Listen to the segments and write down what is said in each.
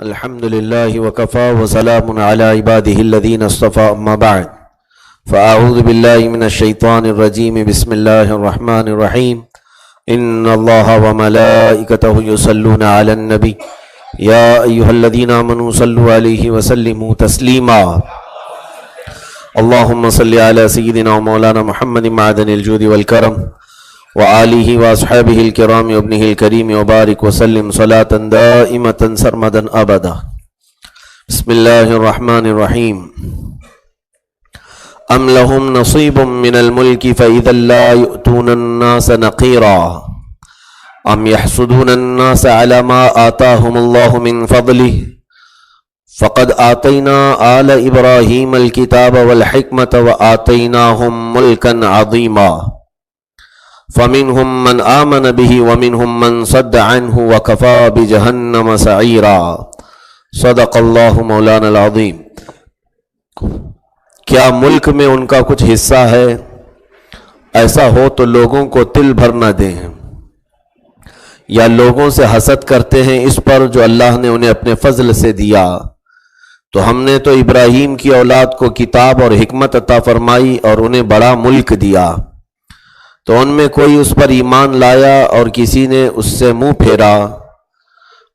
الحمد لله وكفى وسلام على عباده الذين اصطفى أما بعد فأعوذ بالله من الشيطان الرجيم بسم الله الرحمن الرحيم إن الله وملائكته يصلون على النبي يا أيها الذين آمنوا صلوا عليه وسلموا تسليما اللهم صل على سيدنا ومولانا محمد معدن الجود والكرم وآلہ واصحابہ الکرام وابنہ الکریم وبارک وسلم صلاة دائمة سرمدا ابدا بسم اللہ الرحمن الرحیم ام لهم نصیب من الملک فإذا لا يؤتون الناس نقیرا ام يحسدون الناس على ما آتاهم الله من فضله فقد آتینا آل ابراہیم الکتاب والحکمة وآتیناهم ملکا عظیما فمنهم من آمن به ومنهم من صد عنه وكفى بجهنم سعيرا صدق اللہ مولانا العظیم۔ کیا ملک میں ان کا کچھ حصہ ہے؟ ایسا ہو تو لوگوں کو تل بھر نہ دیں، یا لوگوں سے حسد کرتے ہیں اس پر جو اللہ نے انہیں اپنے فضل سے دیا۔ تو ہم نے تو ابراہیم کی اولاد کو کتاب اور حکمت عطا فرمائی اور انہیں بڑا ملک دیا، تو ان میں کوئی اس پر ایمان لایا اور کسی نے اس سے منہ پھیرا،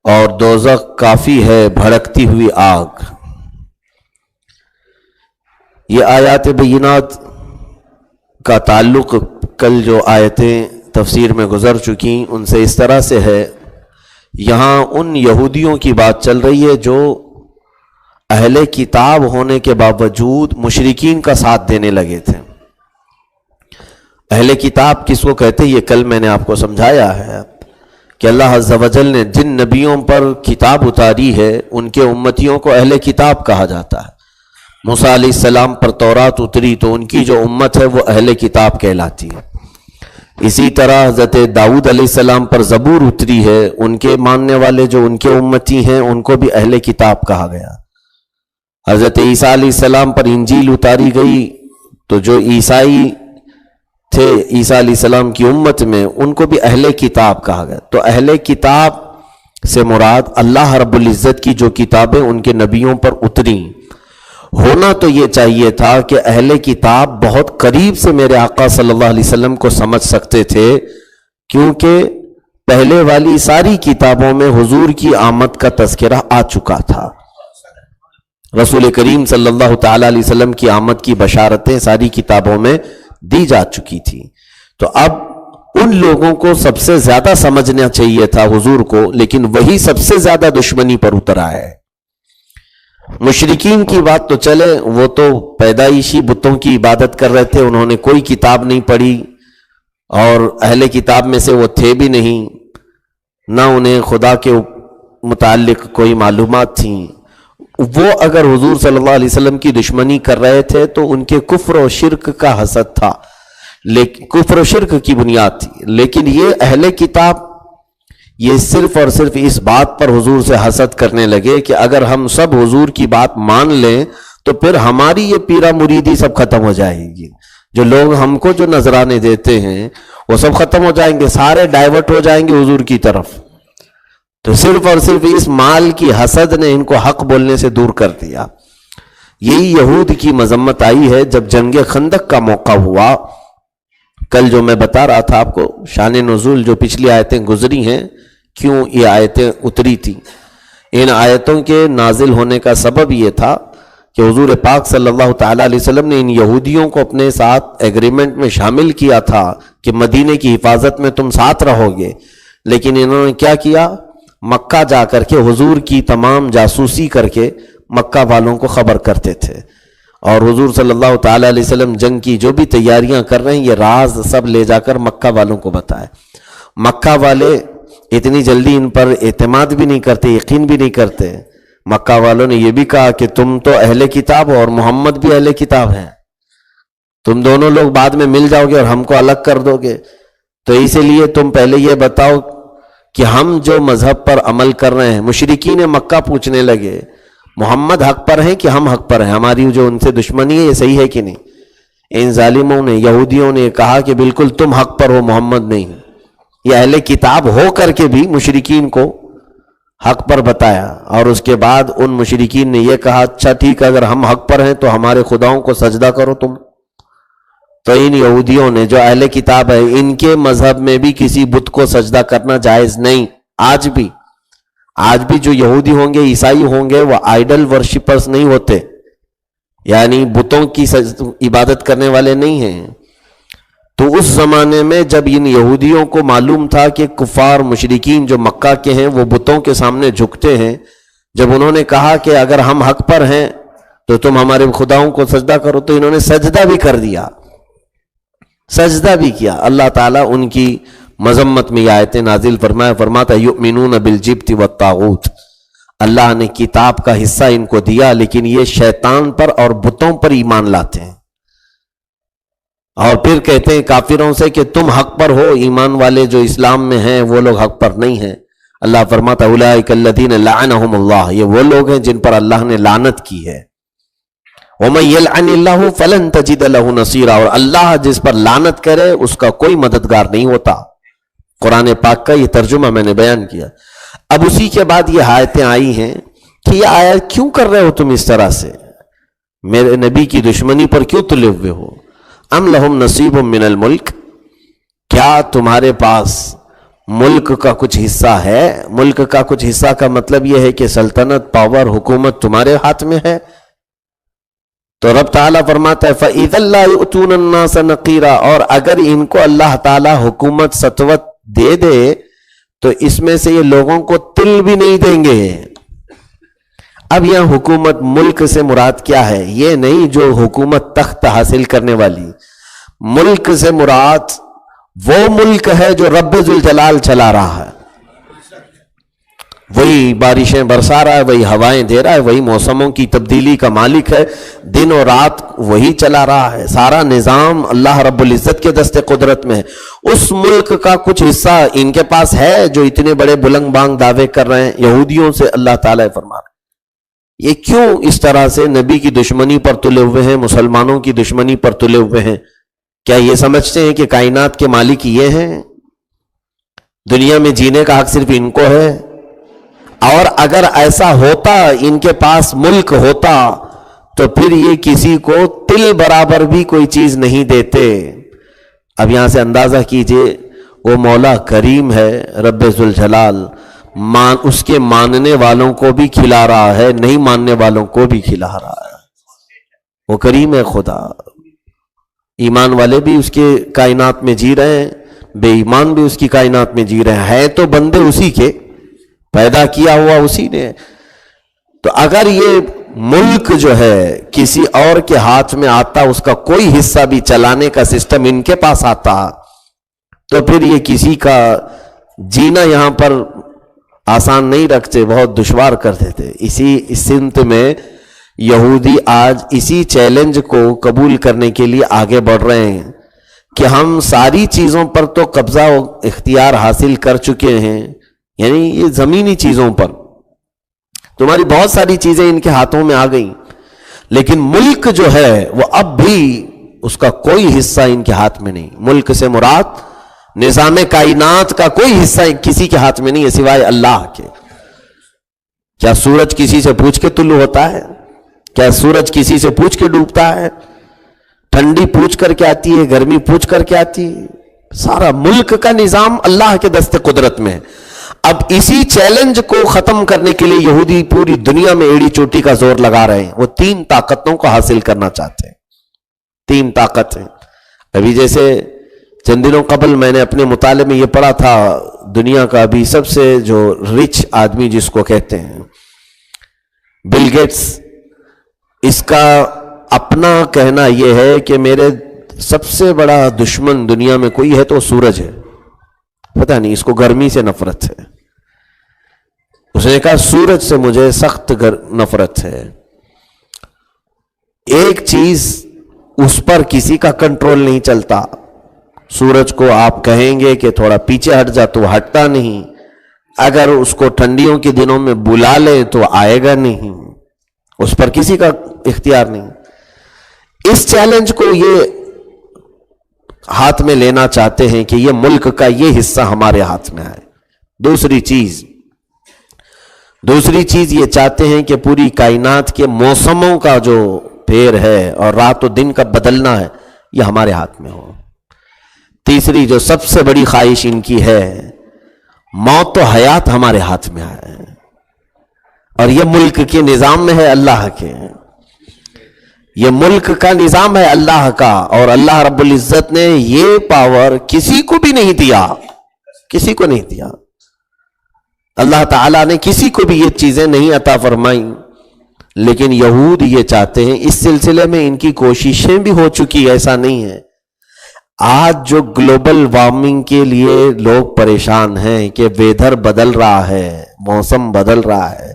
اور دوزخ کافی ہے بھڑکتی ہوئی آگ۔ یہ آیات بینات کا تعلق کل جو آیتیں تفسیر میں گزر چکی ان سے اس طرح سے ہے، یہاں ان یہودیوں کی بات چل رہی ہے جو اہل کتاب ہونے کے باوجود مشرکین کا ساتھ دینے لگے تھے۔ اہل کتاب کس کو کہتے ہیں یہ کل میں نے آپ کو سمجھایا ہے کہ اللہ عز و جل نے جن نبیوں پر کتاب اتاری ہے ان کے امتیوں کو اہل کتاب کہا جاتا ہے۔ موسیٰ علیہ السلام پر تورات اتری تو ان کی جو امت ہے وہ اہل کتاب کہلاتی ہے۔ اسی طرح حضرت داؤد علیہ السلام پر زبور اتری ہے، ان کے ماننے والے جو ان کے امتی ہیں ان کو بھی اہل کتاب کہا گیا۔ حضرت عیسیٰ علیہ السلام پر انجیل اتاری گئی تو جو عیسائی تھے عیسیٰ علیہ السلام کی امت میں ان کو بھی اہل کتاب کہا گیا۔ تو اہل کتاب سے مراد اللہ رب العزت کی جو کتابیں ان کے نبیوں پر اتری۔ ہونا تو یہ چاہیے تھا کہ اہل کتاب بہت قریب سے میرے آقا صلی اللہ علیہ وسلم کو سمجھ سکتے تھے، کیونکہ پہلے والی ساری کتابوں میں حضور کی آمد کا تذکرہ آ چکا تھا۔ رسول کریم صلی اللہ تعالی علیہ وسلم کی آمد کی بشارتیں ساری کتابوں میں دی جا چکی تھی۔ تو اب ان لوگوں کو سب سے زیادہ سمجھنا چاہیے تھا حضور کو، لیکن وہی سب سے زیادہ دشمنی پر اترا ہے۔ مشرکین کی بات تو چلے، وہ تو پیدائشی بتوں کی عبادت کر رہے تھے، انہوں نے کوئی کتاب نہیں پڑھی اور اہل کتاب میں سے وہ تھے بھی نہیں، نہ انہیں خدا کے متعلق کوئی معلومات تھیں۔ وہ اگر حضور صلی اللہ علیہ وسلم کی دشمنی کر رہے تھے تو ان کے کفر و شرک کا حسد تھا، کفر و شرک کی بنیاد تھی۔ لیکن یہ اہل کتاب یہ صرف اور صرف اس بات پر حضور سے حسد کرنے لگے کہ اگر ہم سب حضور کی بات مان لیں تو پھر ہماری یہ پیرا مریدی سب ختم ہو جائے گی، جو لوگ ہم کو جو نذرانے دیتے ہیں وہ سب ختم ہو جائیں گے، سارے ڈائیورٹ ہو جائیں گے حضور کی طرف۔ تو صرف اور صرف اس مال کی حسد نے ان کو حق بولنے سے دور کر دیا۔ یہی یہود کی مذمت آئی ہے جب جنگ خندق کا موقع ہوا۔ کل جو میں بتا رہا تھا آپ کو شان نزول جو پچھلی آیتیں گزری ہیں، کیوں یہ آیتیں اتری تھی، ان آیتوں کے نازل ہونے کا سبب یہ تھا کہ حضور پاک صلی اللہ تعالی علیہ وسلم نے ان یہودیوں کو اپنے ساتھ ایگریمنٹ میں شامل کیا تھا کہ مدینے کی حفاظت میں تم ساتھ رہو گے، لیکن انہوں نے کیا کیا، مکہ جا کر کے حضور کی تمام جاسوسی کر کے مکہ والوں کو خبر کرتے تھے، اور حضور صلی اللہ تعالی علیہ وسلم جنگ کی جو بھی تیاریاں کر رہے ہیں یہ راز سب لے جا کر مکہ والوں کو بتائے۔ مکہ والے اتنی جلدی ان پر اعتماد بھی نہیں کرتے، یقین بھی نہیں کرتے۔ مکہ والوں نے یہ بھی کہا کہ تم تو اہل کتاب ہو اور محمد بھی اہل کتاب ہیں، تم دونوں لوگ بعد میں مل جاؤ گے اور ہم کو الگ کر دو گے، تو اسی لیے تم پہلے یہ بتاؤ کہ ہم جو مذہب پر عمل کر رہے ہیں۔ مشرکین مکہ پوچھنے لگے محمد حق پر ہیں کہ ہم حق پر ہیں، ہماری جو ان سے دشمنی ہے یہ صحیح ہے کہ نہیں؟ ان ظالموں نے یہودیوں نے کہا کہ بالکل تم حق پر ہو، محمد نہیں۔ یہ اہل کتاب ہو کر کے بھی مشرکین کو حق پر بتایا، اور اس کے بعد ان مشرکین نے یہ کہا اچھا ٹھیک ہے، اگر ہم حق پر ہیں تو ہمارے خداؤں کو سجدہ کرو تم۔ تو ان یہودیوں نے جو اہل کتاب ہے، ان کے مذہب میں بھی کسی بت کو سجدہ کرنا جائز نہیں۔ آج بھی جو یہودی ہوں گے، عیسائی ہوں گے، وہ آئیڈل ورشپرز نہیں ہوتے، یعنی بتوں کی عبادت کرنے والے نہیں ہیں۔ تو اس زمانے میں جب ان یہودیوں کو معلوم تھا کہ کفار مشرکین جو مکہ کے ہیں وہ بتوں کے سامنے جھکتے ہیں، جب انہوں نے کہا کہ اگر ہم حق پر ہیں تو تم ہمارے خداؤں کو سجدہ کرو، تو انہوں نے سجدہ بھی کر دیا، سجدہ بھی کیا۔ اللہ تعالیٰ ان کی مذمت میں یہ آیتیں نازل فرماتا یؤمنون بالجبت والطاغوت، اللہ نے کتاب کا حصہ ان کو دیا لیکن یہ شیطان پر اور بتوں پر ایمان لاتے ہیں، اور پھر کہتے ہیں کافروں سے کہ تم حق پر ہو، ایمان والے جو اسلام میں ہیں وہ لوگ حق پر نہیں ہیں۔ اللہ فرماتا اولئک الذین لعنہم اللہ، یہ وہ لوگ ہیں جن پر اللہ نے لعنت کی ہے۔ ومن یلعن اللہ فلن تجد له نصیرا، اور اللہ جس پر لعنت کرے اس کا کوئی مددگار نہیں ہوتا۔ قرآن پاک کا یہ ترجمہ میں نے بیان کیا۔ اب اسی کے بعد یہ آیتیں آئی ہیں کہ یہ آیت کیوں کر رہے ہو تم اس طرح سے، میرے نبی کی دشمنی پر کیوں تلے ہوئے ہو؟ ام لہم نصیب من الملک، کیا تمہارے پاس ملک کا کچھ حصہ ہے؟ ملک کا کچھ حصہ کا مطلب یہ ہے کہ سلطنت، پاور، حکومت تمہارے ہاتھ میں ہے۔ تو رب تعالیٰ فرماتا ہے فَإِذَا لَا يُؤْتُونَ النَّاسَ نَقِيرًا، اور اگر ان کو اللہ تعالیٰ حکومت سطوت دے دے تو اس میں سے یہ لوگوں کو تل بھی نہیں دیں گے۔ اب یہاں حکومت ملک سے مراد کیا ہے؟ یہ نہیں جو حکومت تخت حاصل کرنے والی، ملک سے مراد وہ ملک ہے جو رب ذوالجلال چلا رہا ہے، وہی بارشیں برسا رہا ہے، وہی ہوائیں دے رہا ہے، وہی موسموں کی تبدیلی کا مالک ہے، دن اور رات وہی چلا رہا ہے، سارا نظام اللہ رب العزت کے دست قدرت میں ہے۔ اس ملک کا کچھ حصہ ان کے پاس ہے جو اتنے بڑے بلند بانگ دعوے کر رہے ہیں یہودیوں سے، اللہ تعالیٰ فرما رہے ہیں۔ یہ کیوں اس طرح سے نبی کی دشمنی پر تلے ہوئے ہیں، مسلمانوں کی دشمنی پر تلے ہوئے ہیں؟ کیا یہ سمجھتے ہیں کہ کائنات کے مالک یہ ہیں، دنیا میں جینے کا حق صرف ان کو ہے؟ اور اگر ایسا ہوتا، ان کے پاس ملک ہوتا، تو پھر یہ کسی کو تل برابر بھی کوئی چیز نہیں دیتے۔ اب یہاں سے اندازہ کیجئے وہ مولا کریم ہے رب ذوالجلال، اس کے ماننے والوں کو بھی کھلا رہا ہے، نہیں ماننے والوں کو بھی کھلا رہا ہے۔ وہ کریم ہے خدا، ایمان والے بھی اس کے کائنات میں جی رہے ہیں، بے ایمان بھی اس کی کائنات میں جی رہے ہیں تو بندے اسی کے، پیدا کیا ہوا اسی نے۔ تو اگر یہ ملک جو ہے کسی اور کے ہاتھ میں آتا، اس کا کوئی حصہ بھی چلانے کا سسٹم ان کے پاس آتا، تو پھر یہ کسی کا جینا یہاں پر آسان نہیں رکھتے، بہت دشوار کر دیتے۔ اسی سمت میں یہودی آج اسی چیلنج کو قبول کرنے کے لیے آگے بڑھ رہے ہیں کہ ہم ساری چیزوں پر تو قبضہ و اختیار حاصل کر چکے ہیں، یعنی یہ زمینی چیزوں پر تمہاری بہت ساری چیزیں ان کے ہاتھوں میں آ گئیں، لیکن ملک جو ہے وہ اب بھی اس کا کوئی حصہ ان کے ہاتھ میں نہیں۔ ملک سے مراد نظام کائنات کا کوئی حصہ کسی کے ہاتھ میں نہیں ہے سوائے اللہ کے۔ کیا سورج کسی سے پوچھ کے طلوع ہوتا ہے؟ کیا سورج کسی سے پوچھ کے ڈوبتا ہے؟ ٹھنڈی پوچھ کر کے آتی ہے، گرمی پوچھ کر کے آتی ہے؟ سارا ملک کا نظام اللہ کے دست قدرت میں ہے۔ اب اسی چیلنج کو ختم کرنے کے لیے یہودی پوری دنیا میں ایڑی چوٹی کا زور لگا رہے ہیں، وہ 3 طاقتوں کو حاصل کرنا چاہتے ہیں۔ 3 طاقتیں، ابھی جیسے چند دنوں قبل میں نے اپنے مطالعے میں یہ پڑھا تھا، دنیا کا ابھی سب سے جو رچ آدمی جس کو کہتے ہیں بل گیٹس، اس کا اپنا کہنا یہ ہے کہ میرے سب سے بڑا دشمن دنیا میں کوئی ہے تو سورج ہے، پتہ نہیں اس کو گرمی سے نفرت ہے۔ اس نے کہا سورج سے مجھے سخت نفرت ہے۔ ایک چیز اس پر کسی کا کنٹرول نہیں چلتا، سورج کو آپ کہیں گے کہ تھوڑا پیچھے ہٹ جا تو ہٹتا نہیں، اگر اس کو ٹھنڈیوں کے دنوں میں بلا لیں تو آئے گا نہیں، اس پر کسی کا اختیار نہیں۔ اس چیلنج کو یہ ہاتھ میں لینا چاہتے ہیں کہ یہ ملک کا یہ حصہ ہمارے ہاتھ میں آئے۔ دوسری چیز، دوسری چیز یہ چاہتے ہیں کہ پوری کائنات کے موسموں کا جو پھیر ہے اور رات و دن کا بدلنا ہے یہ ہمارے ہاتھ میں ہو. تیسری جو سب سے بڑی خواہش ان کی ہے، موت و حیات ہمارے ہاتھ میں ہے، اور یہ ملک کے نظام میں ہے اللہ کے. یہ ملک کا نظام ہے اللہ کا، اور اللہ رب العزت نے یہ پاور کسی کو بھی نہیں دیا، کسی کو نہیں دیا. اللہ تعالیٰ نے کسی کو بھی یہ چیزیں نہیں عطا فرمائیں. لیکن یہود یہ چاہتے ہیں، اس سلسلے میں ان کی کوششیں بھی ہو چکی، ایسا نہیں ہے. آج جو گلوبل وارمنگ کے لیے لوگ پریشان ہیں کہ ویدر بدل رہا ہے، موسم بدل رہا ہے،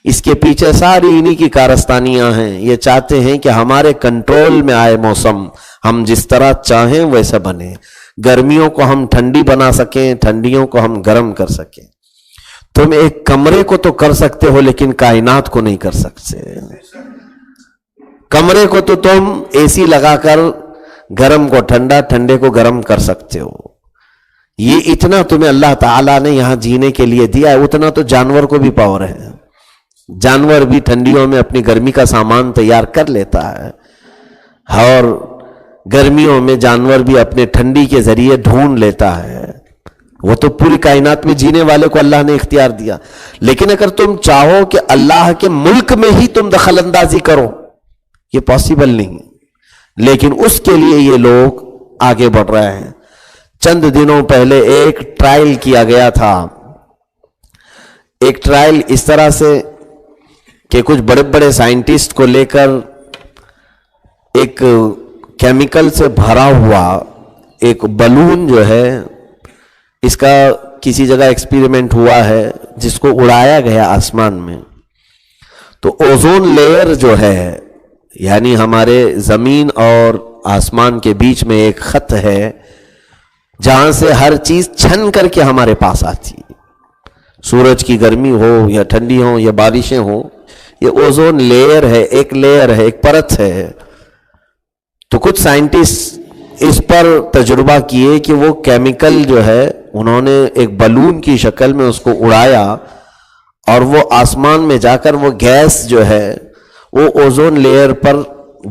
اس کے پیچھے ساری انہی کی کارستانیاں ہیں. یہ چاہتے ہیں کہ ہمارے کنٹرول میں آئے موسم، ہم جس طرح چاہیں ویسا بنے. گرمیوں کو ہم ٹھنڈی بنا سکیں، ٹھنڈیوں کو ہم گرم کر سکیں. تم ایک کمرے کو تو کر سکتے ہو لیکن کائنات کو نہیں کر سکتے. کمرے کو تو تم اے سی لگا کر گرم کو ٹھنڈا، ٹھنڈے کو گرم کر سکتے ہو. یہ اتنا تمہیں اللہ تعالیٰ نے یہاں جینے کے لیے دیا ہے، اتنا تو جانور کو بھی پاور ہے. جانور بھی ٹھنڈیوں میں اپنی گرمی کا سامان تیار کر لیتا ہے، اور گرمیوں میں جانور بھی اپنے ٹھنڈی کے ذریعے ڈھونڈ لیتا ہے. وہ تو پوری کائنات میں جینے والے کو اللہ نے اختیار دیا. لیکن اگر تم چاہو کہ اللہ کے ملک میں ہی تم دخل اندازی کرو، یہ پاسبل نہیں. لیکن اس کے لیے یہ لوگ آگے بڑھ رہے ہیں. چند دنوں پہلے ایک ٹرائل کیا گیا تھا. ایک ٹرائل اس طرح سے کہ کچھ بڑے بڑے سائنٹسٹ کو لے کر ایک کیمیکل سے بھرا ہوا ایک بلون جو ہے، اس کا کسی جگہ ایکسپیریمنٹ ہوا ہے جس کو اڑایا گیا آسمان میں. تو اوزون لیئر جو ہے، یعنی ہمارے زمین اور آسمان کے بیچ میں ایک خط ہے جہاں سے ہر چیز چھن کر کے ہمارے پاس آتی ہے. سورج کی گرمی ہو یا ٹھنڈی ہو یا بارشیں ہوں، یہ اوزون لیئر ہے، ایک لیئر ہے، ایک پرت ہے. تو کچھ سائنٹسٹ اس پر تجربہ کیے کہ وہ کیمیکل جو ہے انہوں نے ایک بلون کی شکل میں اس کو اڑایا، اور وہ آسمان میں جا کر وہ گیس جو ہے وہ اوزون لیئر پر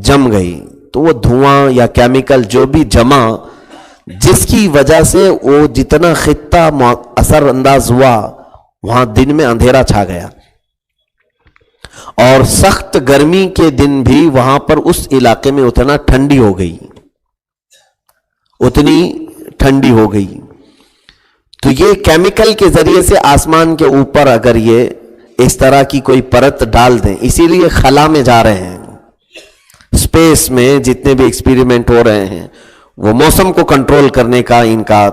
جم گئی. تو وہ دھواں یا کیمیکل جو بھی جمع، جس کی وجہ سے وہ جتنا خطہ اثر انداز ہوا، وہاں دن میں اندھیرا چھا گیا، اور سخت گرمی کے دن بھی وہاں پر اس علاقے میں اتنا ٹھنڈی ہو گئی، اتنی ٹھنڈی ہو گئی. تو یہ کیمیکل کے ذریعے سے آسمان کے اوپر اگر یہ اس طرح کی کوئی پرت ڈال دیں، اسی لیے خلا میں جا رہے ہیں، اسپیس میں جتنے بھی ایکسپیریمنٹ ہو رہے ہیں، وہ موسم کو کنٹرول کرنے کا ان کا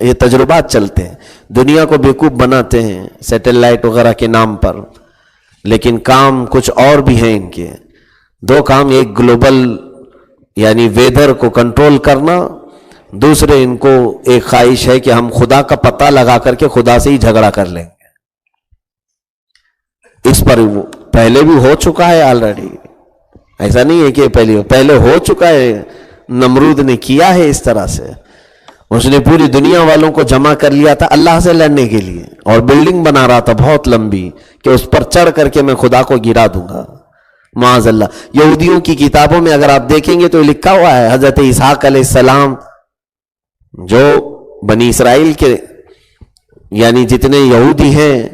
یہ تجربات چلتے ہیں. دنیا کو بیوقوف بناتے ہیں سیٹلائٹ وغیرہ کے نام پر، لیکن کام کچھ اور بھی ہیں ان کے. دو کام، ایک گلوبل یعنی ویدر کو کنٹرول کرنا، دوسرے ان کو ایک خواہش ہے کہ ہم خدا کا پتہ لگا کر کے خدا سے ہی جھگڑا کر لیں گے. اس پر پہلے بھی ہو چکا ہے آلریڈی، ایسا نہیں ہے کہ پہلے ہو چکا ہے. نمرود نے کیا ہے اس طرح سے، اس نے پوری دنیا والوں کو جمع کر لیا تھا اللہ سے لڑنے کے لیے، اور بلڈنگ بنا رہا تھا بہت لمبی کہ اس پر چڑھ کر کے میں خدا کو گرا دوں گا. معاذ اللہ. یہودیوں کی کتابوں میں اگر آپ دیکھیں گے تو لکھا ہوا ہے حضرت اسحاق علیہ السلام، جو بنی اسرائیل کے یعنی جتنے یہودی ہیں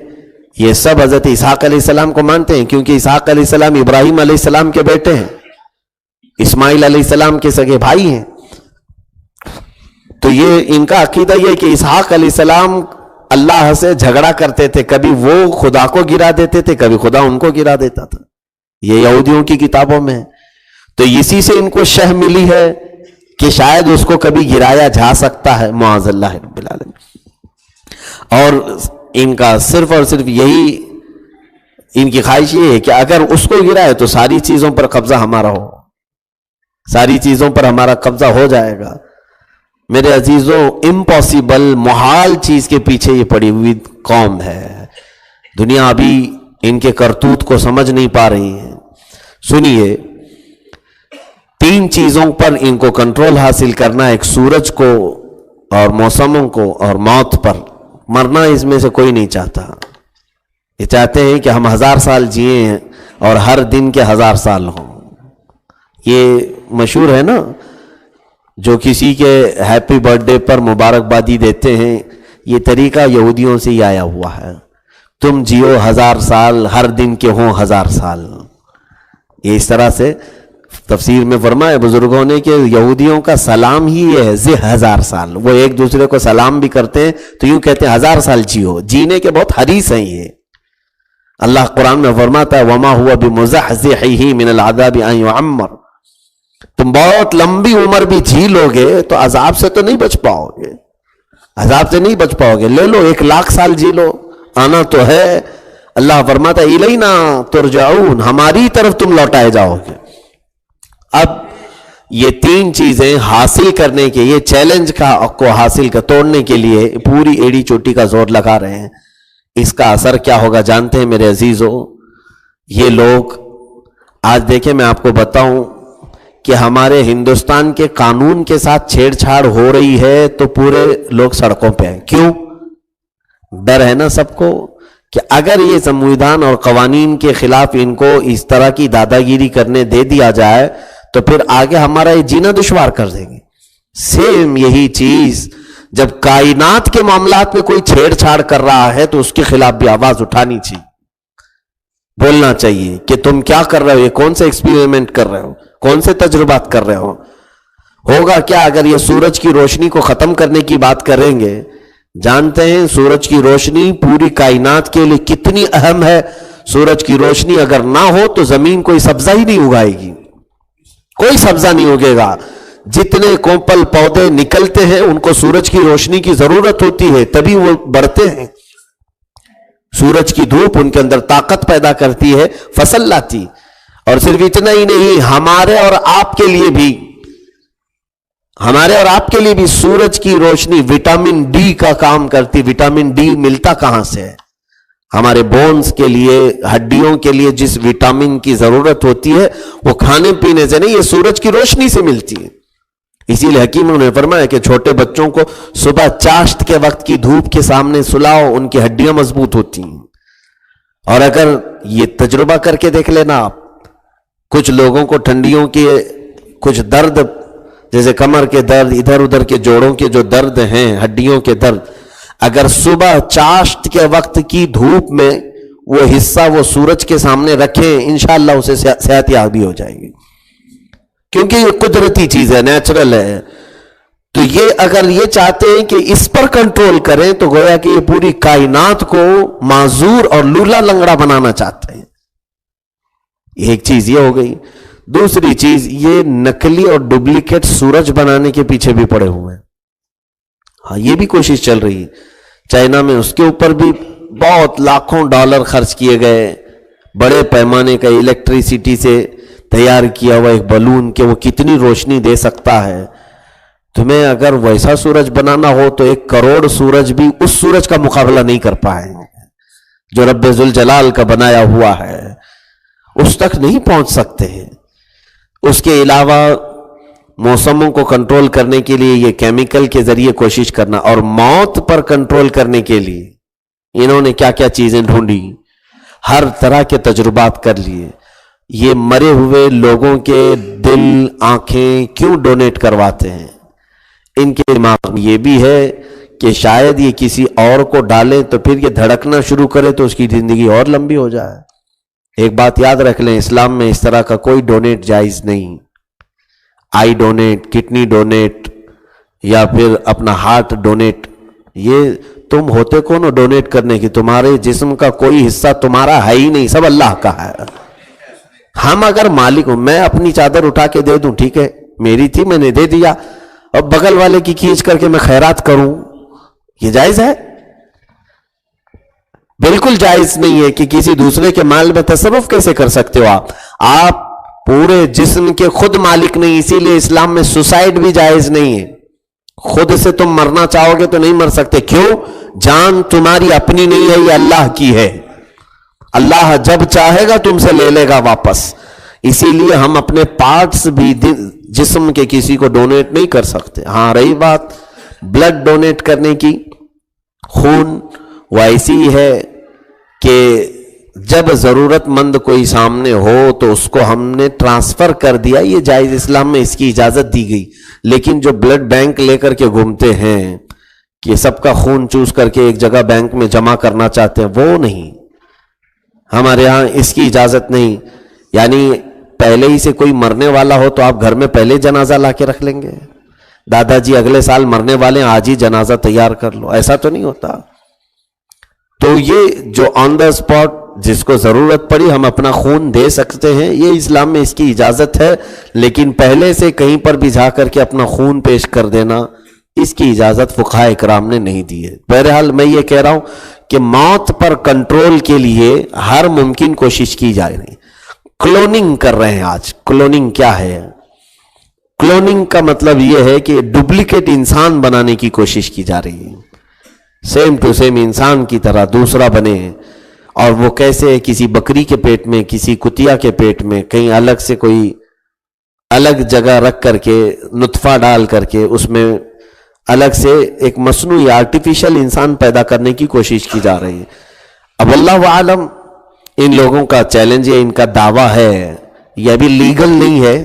یہ سب حضرت اسحاق علیہ السلام کو مانتے ہیں، کیونکہ اسحاق علیہ السلام ابراہیم علیہ السلام کے بیٹے ہیں، اسماعیل علیہ السلام کے سگے بھائی ہیں. تو یہ ان کا عقیدہ یہ کہ اسحاق علیہ السلام اللہ سے جھگڑا کرتے تھے، کبھی وہ خدا کو گرا دیتے تھے، کبھی خدا ان کو گرا دیتا تھا. یہ یہودیوں کی کتابوں میں. تو اسی سے ان کو شہ ملی ہے کہ شاید اس کو کبھی گرایا جا سکتا ہے. معاذ اللہ رب العالمین. اور ان کا صرف اور صرف یہی ان کی خواہش یہ ہے کہ اگر اس کو گرائے تو ساری چیزوں پر قبضہ ہمارا ہو، ساری چیزوں پر ہمارا قبضہ ہو جائے گا. میرے عزیزوں، امپاسبل، محال چیز کے پیچھے یہ پڑی ہوئی قوم ہے. دنیا ابھی ان کے کرتوت کو سمجھ نہیں پا رہی ہے. سنیے، 3 چیزوں پر ان کو کنٹرول حاصل کرنا، ایک سورج کو اور موسموں کو اور موت پر. مرنا اس میں سے کوئی نہیں چاہتا. یہ چاہتے ہیں کہ ہم 1000 سال جیے ہیں اور ہر دن کے 1000 سال ہوں. یہ مشہور ہے نا، جو کسی کے ہیپی برتھ ڈے پر مبارکبادی دیتے ہیں، یہ طریقہ یہودیوں سے ہی آیا ہوا ہے. تم جیو 1000 سال، ہر دن کے ہوں 1000 سال. یہ اس طرح سے تفسیر میں فرمایا بزرگوں نے کہ یہودیوں کا سلام ہی یہ ہے 1000 سال. وہ ایک دوسرے کو سلام بھی کرتے ہیں تو یوں کہتے ہیں 1000 سال جیو. جینے کے بہت حریص ہیں یہ. اللہ قرآن میں فرماتا ہے وما ہوا بمزحزحہ من العذاب ان یعمر. تم بہت لمبی عمر بھی جی لو گے تو عذاب سے تو نہیں بچ پاؤ گے، عذاب سے نہیں بچ پاؤ گے. لے لو 1,00,000 سال جی لو، آنا تو ہے. اللہ فرماتا ہے الینا ترجعون، ہماری طرف تم لوٹائے جاؤ گے. اب یہ 3 چیزیں حاصل کرنے کے، یہ چیلنج کو حاصل کا توڑنے کے لیے پوری ایڑی چوٹی کا زور لگا رہے ہیں. اس کا اثر کیا ہوگا جانتے ہیں میرے عزیزو؟ یہ لوگ آج دیکھیں، میں آپ کو بتاؤں کہ ہمارے ہندوستان کے قانون کے ساتھ چھیڑ چھاڑ ہو رہی ہے تو پورے لوگ سڑکوں پہ ہیں. کیوں؟ ڈر ہے نا سب کو کہ اگر یہ سنویدھان اور قوانین کے خلاف ان کو اس طرح کی دادا گیری کرنے دے دیا جائے تو پھر آگے ہمارا یہ جینا دشوار کر دیں گے. سیم یہی چیز جب کائنات کے معاملات میں کوئی چھیڑ چھاڑ کر رہا ہے تو اس کے خلاف بھی آواز اٹھانی چاہیے، بولنا چاہیے کہ تم کیا کر رہے ہو، یہ کون سے ایکسپیریمنٹ کر رہے ہو، کون سے تجربات کر رہے ہو. ہوگا کیا اگر یہ سورج کی روشنی کو ختم کرنے کی بات کریں گے؟ جانتے ہیں سورج کی روشنی پوری کائنات کے لیے کتنی اہم ہے. سورج کی روشنی اگر نہ ہو تو زمین کوئی سبزہ ہی نہیں اگائے گی، کوئی سبزہ نہیں اگے گا. جتنے کوپل پودے نکلتے ہیں ان کو سورج کی روشنی کی ضرورت ہوتی ہے، تبھی وہ بڑھتے ہیں. سورج کی دھوپ ان کے اندر طاقت پیدا کرتی ہے، فصل لاتی. اور صرف اتنا ہی نہیں، ہمارے اور آپ کے لیے بھی سورج کی روشنی وٹامن ڈی کا کام کرتی. وٹامن ڈی ملتا کہاں سے ہے؟ ہمارے بونز کے لیے، ہڈیوں کے لیے جس وٹامن کی ضرورت ہوتی ہے وہ کھانے پینے سے نہیں، یہ سورج کی روشنی سے ملتی ہے. اسی لیے حکیموں نے فرمایا کہ چھوٹے بچوں کو صبح چاشت کے وقت کی دھوپ کے سامنے سلاؤ، ان کی ہڈیاں مضبوط ہوتی ہیں. اور اگر یہ تجربہ کر کے دیکھ لینا آپ، کچھ لوگوں کو ٹھنڈیوں کے کچھ درد، جیسے کمر کے درد، ادھر ادھر کے جوڑوں کے جو درد ہیں، ہڈیوں کے درد، اگر صبح چاشت کے وقت کی دھوپ میں وہ حصہ وہ سورج کے سامنے رکھیں، انشاءاللہ اسے صحت یابی ہو جائے گی. کیونکہ یہ قدرتی چیز ہے، نیچرل ہے. تو یہ اگر یہ چاہتے ہیں کہ اس پر کنٹرول کریں تو گویا کہ یہ پوری کائنات کو معذور اور لولا لنگڑا بنانا چاہتے ہیں. ایک چیز یہ ہو گئی. دوسری چیز، یہ نکلی اور ڈپلیکیٹ سورج بنانے کے پیچھے بھی پڑے ہوئے ہیں. ہاں، یہ بھی کوشش چل رہی ہے. چائنا میں اس کے اوپر بھی بہت لاکھوں ڈالر خرچ کیے گئے، بڑے پیمانے کا الیکٹریسٹی سے تیار کیا ہوا ایک بلون کہ وہ کتنی روشنی دے سکتا ہے. تمہیں اگر ویسا سورج بنانا ہو تو 1 کروڑ سورج بھی اس سورج کا مقابلہ نہیں کر پائیں گے جو رب ذوالجلال کا بنایا ہوا ہے. اس تک نہیں پہنچ سکتے ہیں. اس کے علاوہ موسموں کو کنٹرول کرنے کے لیے یہ کیمیکل کے ذریعے کوشش کرنا، اور موت پر کنٹرول کرنے کے لیے انہوں نے کیا کیا چیزیں ڈھونڈی، ہر طرح کے تجربات کر لیے. یہ مرے ہوئے لوگوں کے دل، آنکھیں کیوں ڈونیٹ کرواتے ہیں؟ ان کے دماغ میں یہ بھی ہے کہ شاید یہ کسی اور کو ڈالیں تو پھر یہ دھڑکنا شروع کرے تو اس کی زندگی اور لمبی ہو جائے. ایک بات یاد رکھ لیں، اسلام میں اس طرح کا کوئی ڈونیٹ جائز نہیں. آئی ڈونیٹ، کڈنی ڈونیٹ، یا پھر اپنا ہارٹ ڈونیٹ، یہ تم ہوتے کون ہو ڈونیٹ کرنے کی؟ تمہارے جسم کا کوئی حصہ تمہارا ہے ہی نہیں، سب اللہ کا ہے. ہم اگر مالک ہوں، میں اپنی چادر اٹھا کے دے دوں، ٹھیک ہے، میری تھی میں نے دے دیا، اور بغل والے کی کھینچ کر کے میں خیرات کروں، یہ جائز ہے؟ بالکل جائز نہیں ہے. کہ کسی دوسرے کے مال میں تصرف کیسے کر سکتے ہو آپ پورے جسم کے خود مالک نہیں. اسی لیے اسلام میں سوسائڈ بھی جائز نہیں ہے. خود سے تم مرنا چاہو گے تو نہیں مر سکتے. کیوں؟ جان تمہاری اپنی نہیں ہے، یہ اللہ کی ہے. اللہ جب چاہے گا تم سے لے لے گا واپس. اسی لیے ہم اپنے پارٹس بھی جسم کے کسی کو ڈونیٹ نہیں کر سکتے. ہاں، رہی بات بلڈ ڈونیٹ کرنے کی، خون، وہ ایسی ہے کہ جب ضرورت مند کوئی سامنے ہو تو اس کو ہم نے ٹرانسفر کر دیا، یہ جائز، اسلام میں اس کی اجازت دی گئی. لیکن جو بلڈ بینک لے کر کے گھومتے ہیں کہ سب کا خون چوس کر کے ایک جگہ بینک میں جمع کرنا چاہتے ہیں، وہ نہیں، ہمارے ہاں اس کی اجازت نہیں. یعنی پہلے ہی سے کوئی مرنے والا ہو تو آپ گھر میں پہلے جنازہ لا کے رکھ لیں گے، دادا جی اگلے سال مرنے والے ہیں، آج ہی جنازہ تیار کر لو، ایسا تو نہیں ہوتا. تو یہ جو آن دا اسپاٹ جس کو ضرورت پڑی ہم اپنا خون دے سکتے ہیں، یہ اسلام میں اس کی اجازت ہے. لیکن پہلے سے کہیں پر بھی جا کر کے اپنا خون پیش کر دینا، اس کی اجازت فقہاء اکرام نے نہیں دی ہے. بہرحال میں یہ کہہ رہا ہوں کہ موت پر کنٹرول کے لیے ہر ممکن کوشش کی جا رہی ہے. کلوننگ کر رہے ہیں آج. کلوننگ کیا ہے؟ کلوننگ کا مطلب یہ ہے کہ ڈپلیکیٹ انسان بنانے کی کوشش کی جا رہی ہے، سیم ٹو سیم انسان کی طرح دوسرا بنے. اور وہ کیسے؟ کسی بکری کے پیٹ میں، کسی کتیا کے پیٹ میں، کہیں الگ سے کوئی الگ جگہ رکھ کر کے نطفہ ڈال کر کے اس میں الگ سے ایک مصنوعی آرٹیفیشل انسان پیدا کرنے کی کوشش کی جا رہی ہے. اب اللہ عالم ان لوگوں کا چیلنج ہے، ان کا دعویٰ ہے، یہ ابھی لیگل نہیں ہے،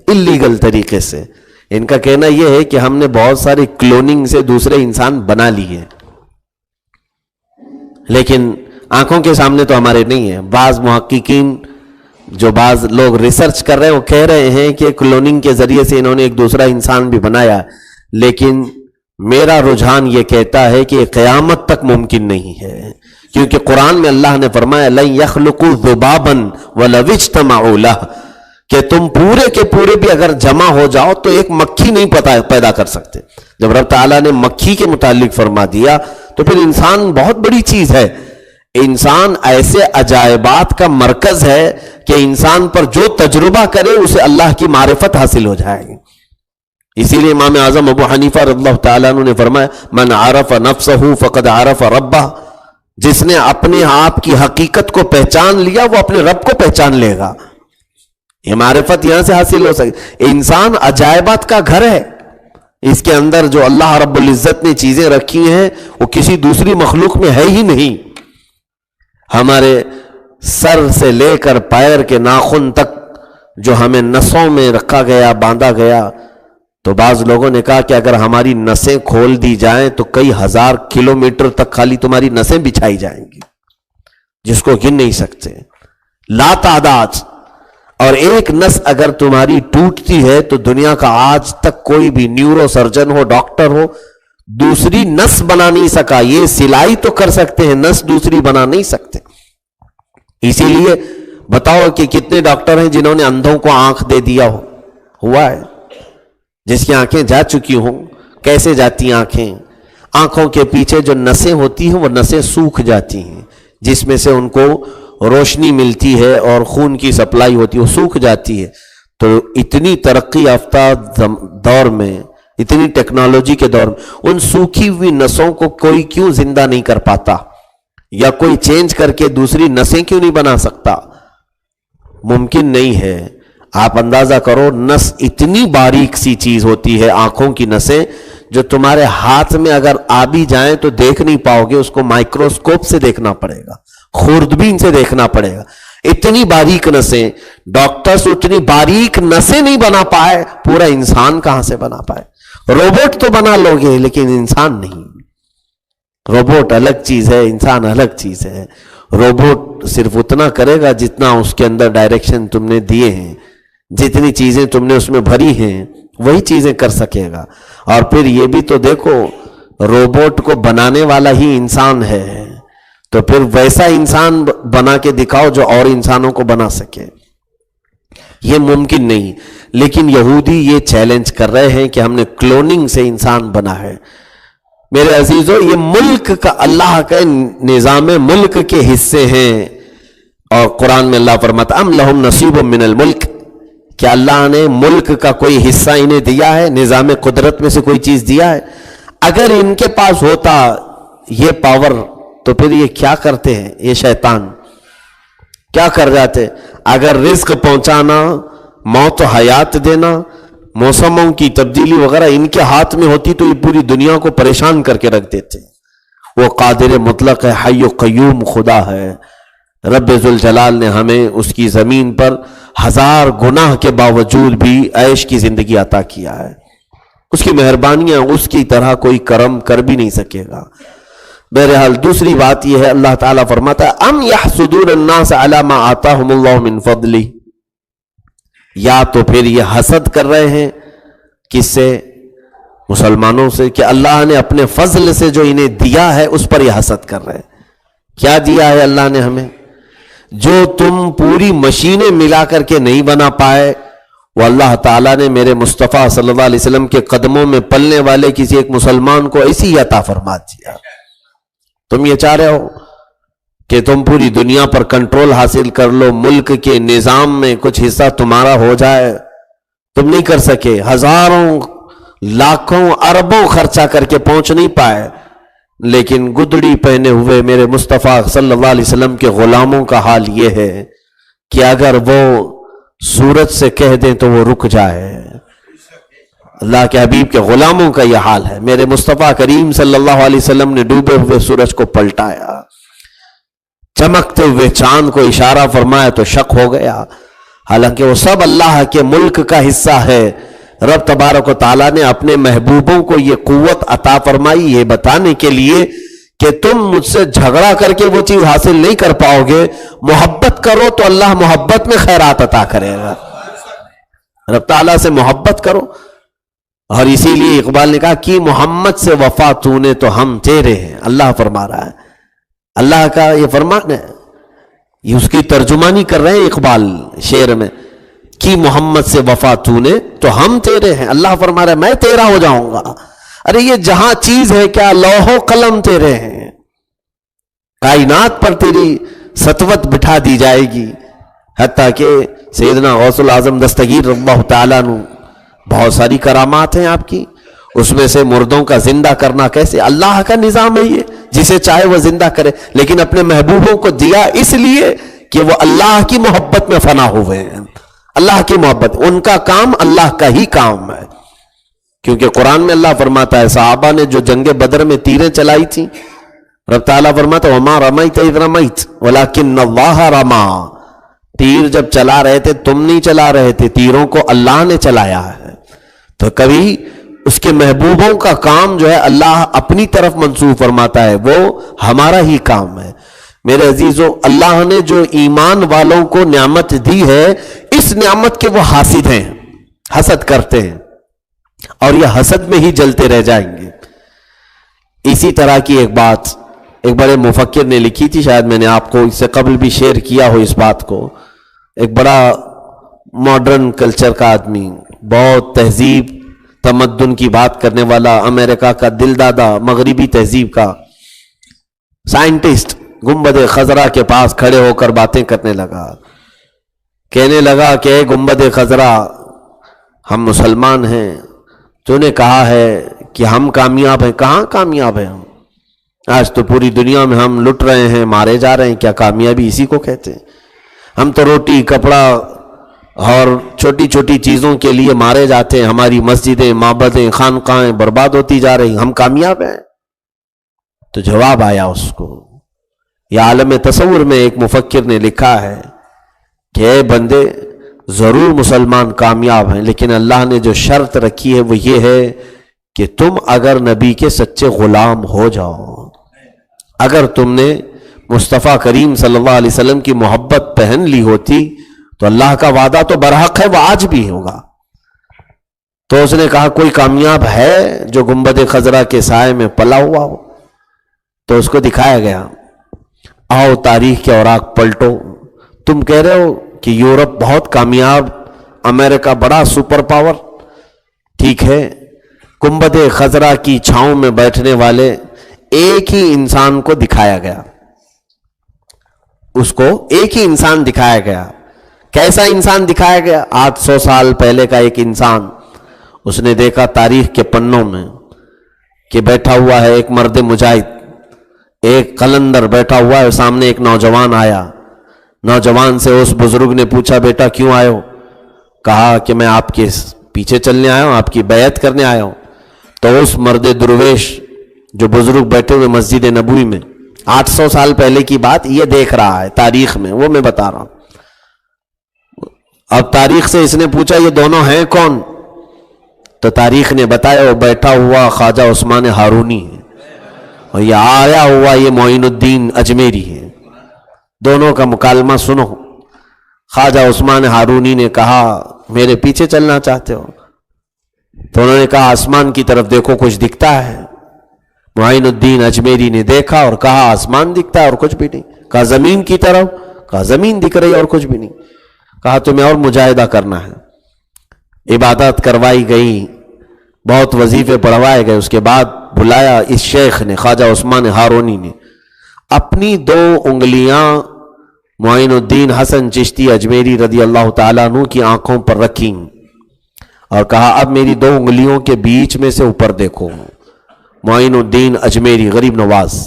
انلیگل طریقے سے. ان کا کہنا یہ ہے کہ ہم نے بہت ساری کلوننگ سے دوسرے انسان بنا لیے، لیکن آنکھوں کے سامنے تو ہمارے نہیں ہیں. بعض محققین جو بعض لوگ ریسرچ کر رہے ہیں وہ کہہ رہے ہیں کہ کلوننگ کے ذریعے سے انہوں نے ایک دوسرا انسان بھی بنایا، لیکن میرا رجحان یہ کہتا ہے کہ قیامت تک ممکن نہیں ہے. کیونکہ قرآن میں اللہ نے فرمایا لن يخلقوا ذبابا ولو اجتمعوا له، کہ تم پورے کے پورے بھی اگر جمع ہو جاؤ تو ایک مکھی نہیں پیدا کر سکتے. جب رب تعالیٰ نے مکھی کے متعلق فرما دیا تو پھر انسان بہت بڑی چیز ہے. انسان ایسے عجائبات کا مرکز ہے کہ انسان پر جو تجربہ کرے اسے اللہ کی معرفت حاصل ہو جائے گی. اسی لیے امام اعظم ابو حنیفہ رضی اللہ تعالیٰ عنہ نے فرمایا من عرف نفسہ فقد عرف ربہ، جس نے اپنے آپ کی حقیقت کو پہچان لیا وہ اپنے رب کو پہچان لے گا. یہ معرفت یہاں سے حاصل ہو سکے. انسان عجائبات کا گھر ہے، اس کے اندر جو اللہ رب العزت نے چیزیں رکھی ہیں وہ کسی دوسری مخلوق میں ہے ہی نہیں. ہمارے سر سے لے کر پیر کے ناخن تک جو ہمیں نسوں میں رکھا گیا، باندھا گیا، تو بعض لوگوں نے کہا کہ اگر ہماری نسیں کھول دی جائیں تو کئی ہزار کلومیٹر تک خالی تمہاری نسیں بچھائی جائیں گی، جس کو گن نہیں سکتے، لا تعداد. اور ایک نس اگر تمہاری ٹوٹتی ہے تو دنیا کا آج تک کوئی بھی نیورو سرجن ہو، ڈاکٹر ہو، دوسری نس بنا نہیں سکا. یہ سلائی تو کر سکتے ہیں، نس دوسری بنا نہیں سکتے. اسی لیے بتاؤ کہ کتنے ڈاکٹر ہیں جنہوں نے اندھوں کو آنکھ دے دیا ہوا ہے، جس کی آنکھیں جا چکی ہوں. کیسے جاتی آنکھیں؟ آنکھوں کے پیچھے جو نسیں ہوتی ہیں وہ نسیں سوکھ جاتی ہیں، جس میں سے ان کو روشنی ملتی ہے اور خون کی سپلائی ہوتی ہے، وہ سوکھ جاتی ہے. تو اتنی ترقی یافتہ دور میں، اتنی ٹیکنالوجی کے دور میں، ان سوکھی ہوئی نسوں کو کوئی کیوں زندہ نہیں کر پاتا؟ یا کوئی چینج کر کے دوسری نسیں کیوں نہیں بنا سکتا؟ ممکن نہیں ہے. آپ اندازہ کرو، نس اتنی باریک سی چیز ہوتی ہے، آنکھوں کی نسیں، جو تمہارے ہاتھ میں اگر آ بھی جائیں تو دیکھ نہیں پاؤ گے، اس کو مائکروسکوپ سے دیکھنا پڑے گا، خوردبین سے دیکھنا پڑے گا. اتنی باریک نسیں، ڈاکٹرز اتنی باریک نسیں نہیں بنا پائے، پورا انسان کہاں سے بنا پائے؟ روبوٹ تو بنا لو گے لیکن انسان نہیں. روبوٹ الگ چیز ہے، انسان الگ چیز ہے. روبوٹ صرف اتنا کرے گا جتنا اس کے اندر ڈائریکشن تم نے دیے ہیں، جتنی چیزیں تم نے اس میں بھری ہیں وہی چیزیں کر سکے گا. اور پھر یہ بھی تو دیکھو، روبوٹ کو بنانے والا ہی انسان ہے، تو پھر ویسا انسان بنا کے دکھاؤ جو اور انسانوں کو بنا سکے. یہ ممکن نہیں. لیکن یہودی یہ چیلنج کر رہے ہیں کہ ہم نے کلوننگ سے انسان بنا ہے. میرے عزیزو، یہ ملک کا اللہ کا نظام ملک کے حصے ہیں. اور قرآن میں اللہ فرماتا ام لہم نصیب من الملک، کیا اللہ نے ملک کا کوئی حصہ انہیں دیا ہے؟ نظام قدرت میں سے کوئی چیز دیا ہے؟ اگر ان کے پاس ہوتا یہ پاور تو پھر یہ کیا کرتے ہیں؟ یہ شیطان کیا کر جاتے؟ اگر رزق پہنچانا، موت و حیات دینا، موسموں کی تبدیلی وغیرہ ان کے ہاتھ میں ہوتی تو یہ پوری دنیا کو پریشان کر کے رکھ دیتے. وہ قادر مطلق ہے، حی و قیوم خدا ہے. رب ذوالجلال نے ہمیں اس کی زمین پر 1000 گناہ کے باوجود بھی عیش کی زندگی عطا کیا ہے. اس کی مہربانیاں اس کی طرح کوئی کرم کر بھی نہیں سکے گا. بہرحال دوسری بات یہ ہے، اللہ تعالیٰ فرماتا ہے ام یحسدون الناس علی ما آتاہم اللہ من فضلہ، یا تو پھر یہ حسد کر رہے ہیں کس سے؟ مسلمانوں سے، کہ اللہ نے اپنے فضل سے جو انہیں دیا ہے اس پر یہ حسد کر رہے ہیں. کیا دیا ہے اللہ نے ہمیں؟ جو تم پوری مشینیں ملا کر کے نہیں بنا پائے، وہ اللہ تعالیٰ نے میرے مصطفیٰ صلی اللہ علیہ وسلم کے قدموں میں پلنے والے کسی ایک مسلمان کو ایسی عطا فرما دیا. تم یہ چاہ رہے ہو کہ تم پوری دنیا پر کنٹرول حاصل کر لو، ملک کے نظام میں کچھ حصہ تمہارا ہو جائے، تم نہیں کر سکے. ہزاروں لاکھوں اربوں خرچہ کر کے پہنچ نہیں پائے، لیکن گدڑی پہنے ہوئے میرے مصطفیٰ صلی اللہ علیہ وسلم کے غلاموں کا حال یہ ہے کہ اگر وہ سورج سے کہہ دیں تو وہ رک جائے. اللہ کے حبیب کے غلاموں کا یہ حال ہے. میرے مصطفیٰ کریم صلی اللہ علیہ وسلم نے ڈوبے ہوئے سورج کو پلٹایا، چمکتے ہوئے چاند کو اشارہ فرمایا تو شک ہو گیا، حالانکہ وہ سب اللہ کے ملک کا حصہ ہے. رب تبارک و تعالیٰ نے اپنے محبوبوں کو یہ قوت عطا فرمائی یہ بتانے کے لیے کہ تم مجھ سے جھگڑا کر کے وہ چیز حاصل نہیں کر پاؤ گے، محبت کرو تو اللہ محبت میں خیرات عطا کرے گا. رب تعالیٰ سے محبت کرو. اور اسی لیے اقبال نے کہا کہ محمد سے وفا تو نے تو ہم تیرے ہیں. اللہ فرما رہا ہے، اللہ کا یہ فرمان ہے، یہ اس کی ترجمانی کر رہے ہیں اقبال شعر میں کہ محمد سے وفا تو نے تو ہم تیرے ہیں. اللہ فرما رہا ہے میں تیرا ہو جاؤں گا. ارے یہ جہاں چیز ہے کیا، لوح و قلم تیرے ہیں، کائنات پر تیری سطوت بٹھا دی جائے گی. حتیٰ کہ سیدنا غوث العظم دستگیر رضی اللہ تعالیٰ عنہ بہت ساری کرامات ہیں آپ کی، اس میں سے مردوں کا زندہ کرنا کیسے؟ اللہ کا نظام ہے یہ، جسے چاہے وہ زندہ کرے، لیکن اپنے محبوبوں کو دیا اس لیے کہ وہ اللہ کی محبت میں فنا ہوئے ہیں. اللہ کی محبت، ان کا کام اللہ کا ہی کام ہے. کیونکہ قرآن میں اللہ فرماتا ہے صحابہ نے جو جنگ بدر میں تیریں چلائی تھیں، رب تعالیٰ فرماتا ہے وَمَا رَمَيْتَ إِذْ رَمَيْتَ وَلَكِنَّ اللَّهَ رَمَا. تیر جب چلا رہے تھے تم نہیں چلا رہے تھے، تیروں کو اللہ نے چلایا ہے. تو کبھی اس کے محبوبوں کا کام جو ہے اللہ اپنی طرف منسوب فرماتا ہے، وہ ہمارا ہی کام ہے. میرے عزیزو، اللہ نے جو ایمان والوں کو نعمت دی ہے، اس نعمت کے وہ حاسد ہیں، حسد کرتے ہیں، اور یہ حسد میں ہی جلتے رہ جائیں گے. اسی طرح کی ایک بات ایک بڑے مفکر نے لکھی تھی، شاید میں نے آپ کو اس سے قبل بھی شیئر کیا ہو اس بات کو. ایک بڑا ماڈرن کلچر کا آدمی، بہت تہذیب تمدن کی بات کرنے والا، امریکہ کا دل دادا، مغربی تہذیب کا سائنٹسٹ، گنبد خضرا کے پاس کھڑے ہو کر باتیں کرنے لگا. کہنے لگا کہ اے گنبد خضرا، ہم مسلمان ہیں، تو نے کہا ہے کہ ہم کامیاب ہیں. کہاں کامیاب ہیں ہم؟ آج تو پوری دنیا میں ہم لٹ رہے ہیں، مارے جا رہے ہیں. کیا کامیابی اسی کو کہتے ہیں؟ ہم تو روٹی کپڑا اور چھوٹی چھوٹی چیزوں کے لیے مارے جاتے ہیں، ہماری مسجدیں، معبدیں، خانقاہیں برباد ہوتی جا رہی ہیں، ہم کامیاب ہیں؟ تو جواب آیا اس کو. یہ عالم تصور میں ایک مفکر نے لکھا ہے کہ اے بندے، ضرور مسلمان کامیاب ہیں، لیکن اللہ نے جو شرط رکھی ہے وہ یہ ہے کہ تم اگر نبی کے سچے غلام ہو جاؤ، اگر تم نے مصطفیٰ کریم صلی اللہ علیہ وسلم کی محبت پہن لی ہوتی تو اللہ کا وعدہ تو برحق ہے، وہ آج بھی ہوگا. تو اس نے کہا کوئی کامیاب ہے جو گنبد خضرا کے سائے میں پلا ہوا ہو؟ تو اس کو دکھایا گیا، آؤ تاریخ کے اوراق پلٹو. تم کہہ رہے ہو کہ یورپ بہت کامیاب، امریکہ بڑا سپر پاور، ٹھیک ہے، گنبد خضرا کی چھاؤں میں بیٹھنے والے ایک ہی انسان کو دکھایا گیا. اس کو ایک ہی انسان دکھایا گیا. کیسا انسان دکھایا گیا؟ 800 سال پہلے کا ایک انسان. اس نے دیکھا تاریخ کے پنوں میں کہ بیٹھا ہوا ہے ایک مرد مجاہد، ایک قلندر بیٹھا ہوا ہے، سامنے ایک نوجوان آیا. نوجوان سے اس بزرگ نے پوچھا بیٹا کیوں آئے ہو؟ کہا کہ میں آپ کے پیچھے چلنے آیا ہوں، آپ کی بیعت کرنے آیا ہوں. تو اس مرد درویش جو بزرگ بیٹھے ہوئے مسجد نبوی میں، 800 سال پہلے کی بات یہ دیکھ رہا ہے تاریخ میں، وہ میں بتا رہا ہوں. اب تاریخ سے اس نے پوچھا یہ دونوں ہیں کون؟ تو تاریخ نے بتایا وہ بیٹھا ہوا خواجہ عثمان ہارونی ہے اور یہ آیا ہوا یہ معین الدین اجمیری ہے. دونوں کا مکالمہ سنو. خواجہ عثمان ہارونی نے کہا میرے پیچھے چلنا چاہتے ہو؟ تو انہوں نے کہا آسمان کی طرف دیکھو کچھ دکھتا ہے. معین الدین اجمیری نے دیکھا اور کہا آسمان دکھتا ہے اور کچھ بھی نہیں. کہا زمین کی طرف؟ کہا زمین دکھ رہی اور کچھ بھی نہیں. کہا تمہیں اور مجاہدہ کرنا ہے. عبادت کروائی گئی، بہت وظیفے پڑھوائے گئے. اس کے بعد بلایا اس شیخ نے، خواجہ عثمان ہارونی نے، اپنی 2 انگلیاں معین الدین حسن چشتی اجمیری رضی اللہ تعالیٰ عنہ کی آنکھوں پر رکھیں اور کہا اب میری 2 انگلیوں کے بیچ میں سے اوپر دیکھو. معین الدین اجمیری غریب نواز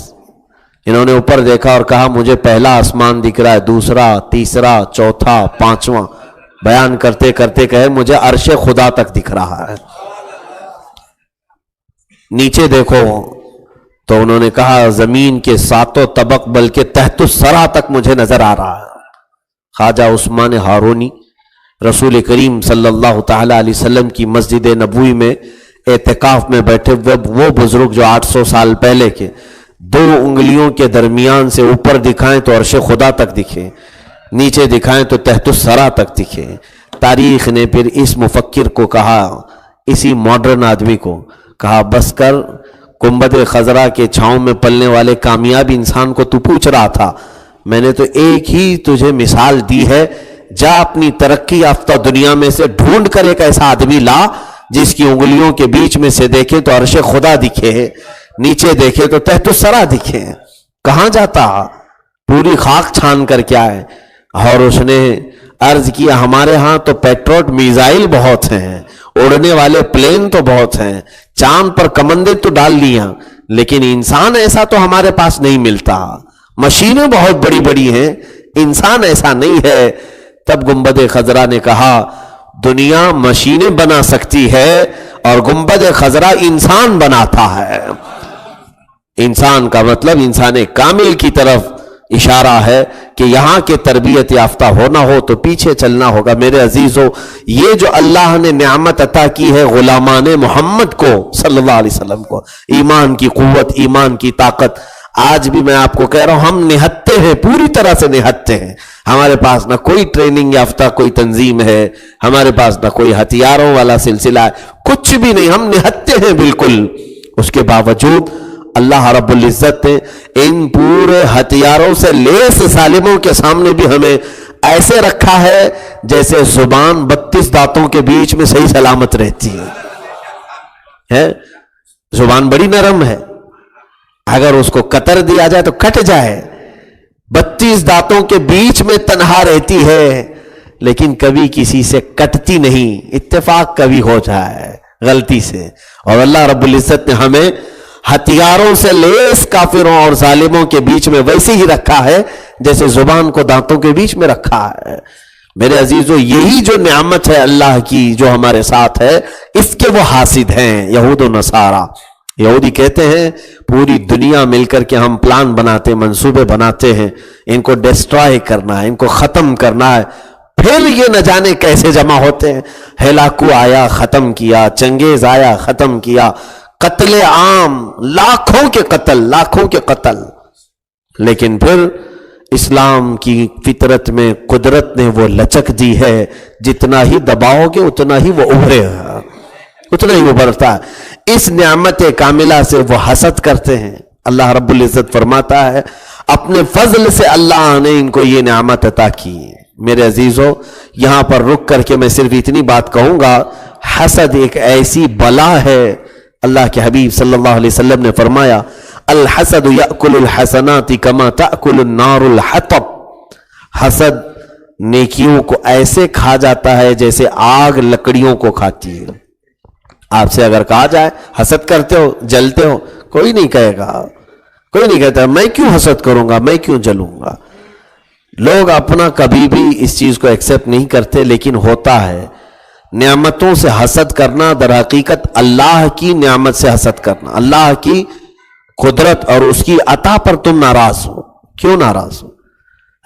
انہوں نے اوپر دیکھا اور کہا مجھے پہلا آسمان دکھ رہا ہے، دوسرا، تیسرا، چوتھا، 5واں. بیان کرتے کرتے کہے مجھے عرش خدا تک دکھ رہا ہے. نیچے دیکھو تو انہوں نے کہا زمین کے 7 طبق بلکہ تحت الثری تک مجھے نظر آ رہا ہے. خواجہ عثمان ہارونی رسول کریم صلی اللہ تعالی علیہ وسلم کی مسجد نبوی میں اعتکاف میں بیٹھے وہ بزرگ جو 800 سال پہلے کے 2 انگلیوں کے درمیان سے اوپر دکھائیں تو عرش خدا تک دکھے، نیچے دکھائیں تو تحت الثری تک دکھے. تاریخ نے پھر اس مفکر کو کہا، اسی ماڈرن آدمی کو کہا بس کر، گنبد خضرا کے چھاؤں میں پلنے والے کامیاب انسان کو تو پوچھ رہا تھا، میں نے تو ایک ہی تجھے مثال دی ہے. جا اپنی ترقی یافتہ دنیا میں سے ڈھونڈ کر ایک ایسا آدمی لا جس کی انگلیوں کے بیچ میں سے دیکھے تو عرش خدا دکھے، نیچے دیکھے تو تحت الثری دکھے. کہاں جاتا؟ پوری خاک چھان کر کیا ہے. اور اس نے عرض کیا ہمارے ہاں تو پیٹروٹ میزائل بہت ہیں، اڑنے والے پلین تو بہت ہیں، چاند پر کمندیں تو ڈال لیا، لیکن انسان ایسا تو ہمارے پاس نہیں ملتا. مشینیں بہت بڑی بڑی ہیں، انسان ایسا نہیں ہے. تب گنبد خضرا نے کہا دنیا مشینیں بنا سکتی ہے اور گنبد خضرا انسان بناتا ہے. انسان کا مطلب انسان کامل کی طرف اشارہ ہے کہ یہاں کے تربیت یافتہ ہونا ہو تو پیچھے چلنا ہوگا. میرے عزیزو، یہ جو اللہ نے نعمت عطا کی ہے غلامان محمد کو صلی اللہ علیہ وسلم کو، ایمان کی قوت، ایمان کی طاقت، آج بھی میں آپ کو کہہ رہا ہوں ہم نہتے ہیں، پوری طرح سے نہتے ہیں. ہمارے پاس نہ کوئی ٹریننگ یافتہ کوئی تنظیم ہے، ہمارے پاس نہ کوئی ہتھیاروں والا سلسلہ ہے، کچھ بھی نہیں، ہم نہتے ہیں بالکل. اس کے باوجود اللہ رب العزت نے ان پورے ہتھیاروں سے لیس ظالموں کے سامنے بھی ہمیں ایسے رکھا ہے جیسے زبان 32 دانتوں کے بیچ میں صحیح سلامت رہتی ہے. زبان بڑی نرم ہے، اگر اس کو قطر دیا جائے تو کٹ جائے. 32 دانتوں کے بیچ میں تنہا رہتی ہے لیکن کبھی کسی سے کٹتی نہیں، اتفاق کبھی ہو جائے غلطی سے. اور اللہ رب العزت نے ہمیں ہتھیاروں سے لیس کافروں اور ظالموں کے بیچ میں ویسے ہی رکھا ہے جیسے زبان کو دانتوں کے بیچ میں رکھا ہے. میرے عزیزو، یہی جو نعمت ہے اللہ کی جو ہمارے ساتھ ہے، اس کے وہ حاسد ہیں یہود و نصارہ. یہودی کہتے ہیں پوری دنیا مل کر کے ہم پلان بناتے، منصوبے بناتے ہیں، ان کو ڈسٹرائے کرنا ہے، ان کو ختم کرنا ہے. پھر یہ نہ جانے کیسے جمع ہوتے ہیں. ہلاکو آیا ختم کیا، چنگیز آیا ختم کیا، قتل عام، لاکھوں کے قتل. لیکن پھر اسلام کی فطرت میں قدرت نے وہ لچک دی ہے، جتنا ہی دباؤ گے اتنا ہی وہ ابھرتا ہے. اس نعمت کاملہ سے وہ حسد کرتے ہیں. اللہ رب العزت فرماتا ہے اپنے فضل سے اللہ نے ان کو یہ نعمت عطا کی. میرے عزیزو، یہاں پر رک کر کے میں صرف اتنی بات کہوں گا، حسد ایک ایسی بلا ہے. اللہ کے حبیب صلی اللہ علیہ وسلم نے فرمایا الحسد یأکل الحسنات کما تأکل النار الحطب. حسد نیکیوں کو ایسے کھا جاتا ہے جیسے آگ لکڑیوں کو کھاتی ہے. آپ سے اگر کہا جائے حسد کرتے ہو، جلتے ہو، کوئی نہیں کہے گا، کوئی نہیں کہتا میں کیوں حسد کروں گا، میں کیوں جلوں گا. لوگ اپنا کبھی بھی اس چیز کو ایکسپٹ نہیں کرتے، لیکن ہوتا ہے. نعمتوں سے حسد کرنا در حقیقت اللہ کی نعمت سے حسد کرنا، اللہ کی قدرت اور اس کی عطا پر تم ناراض ہو. کیوں ناراض ہو؟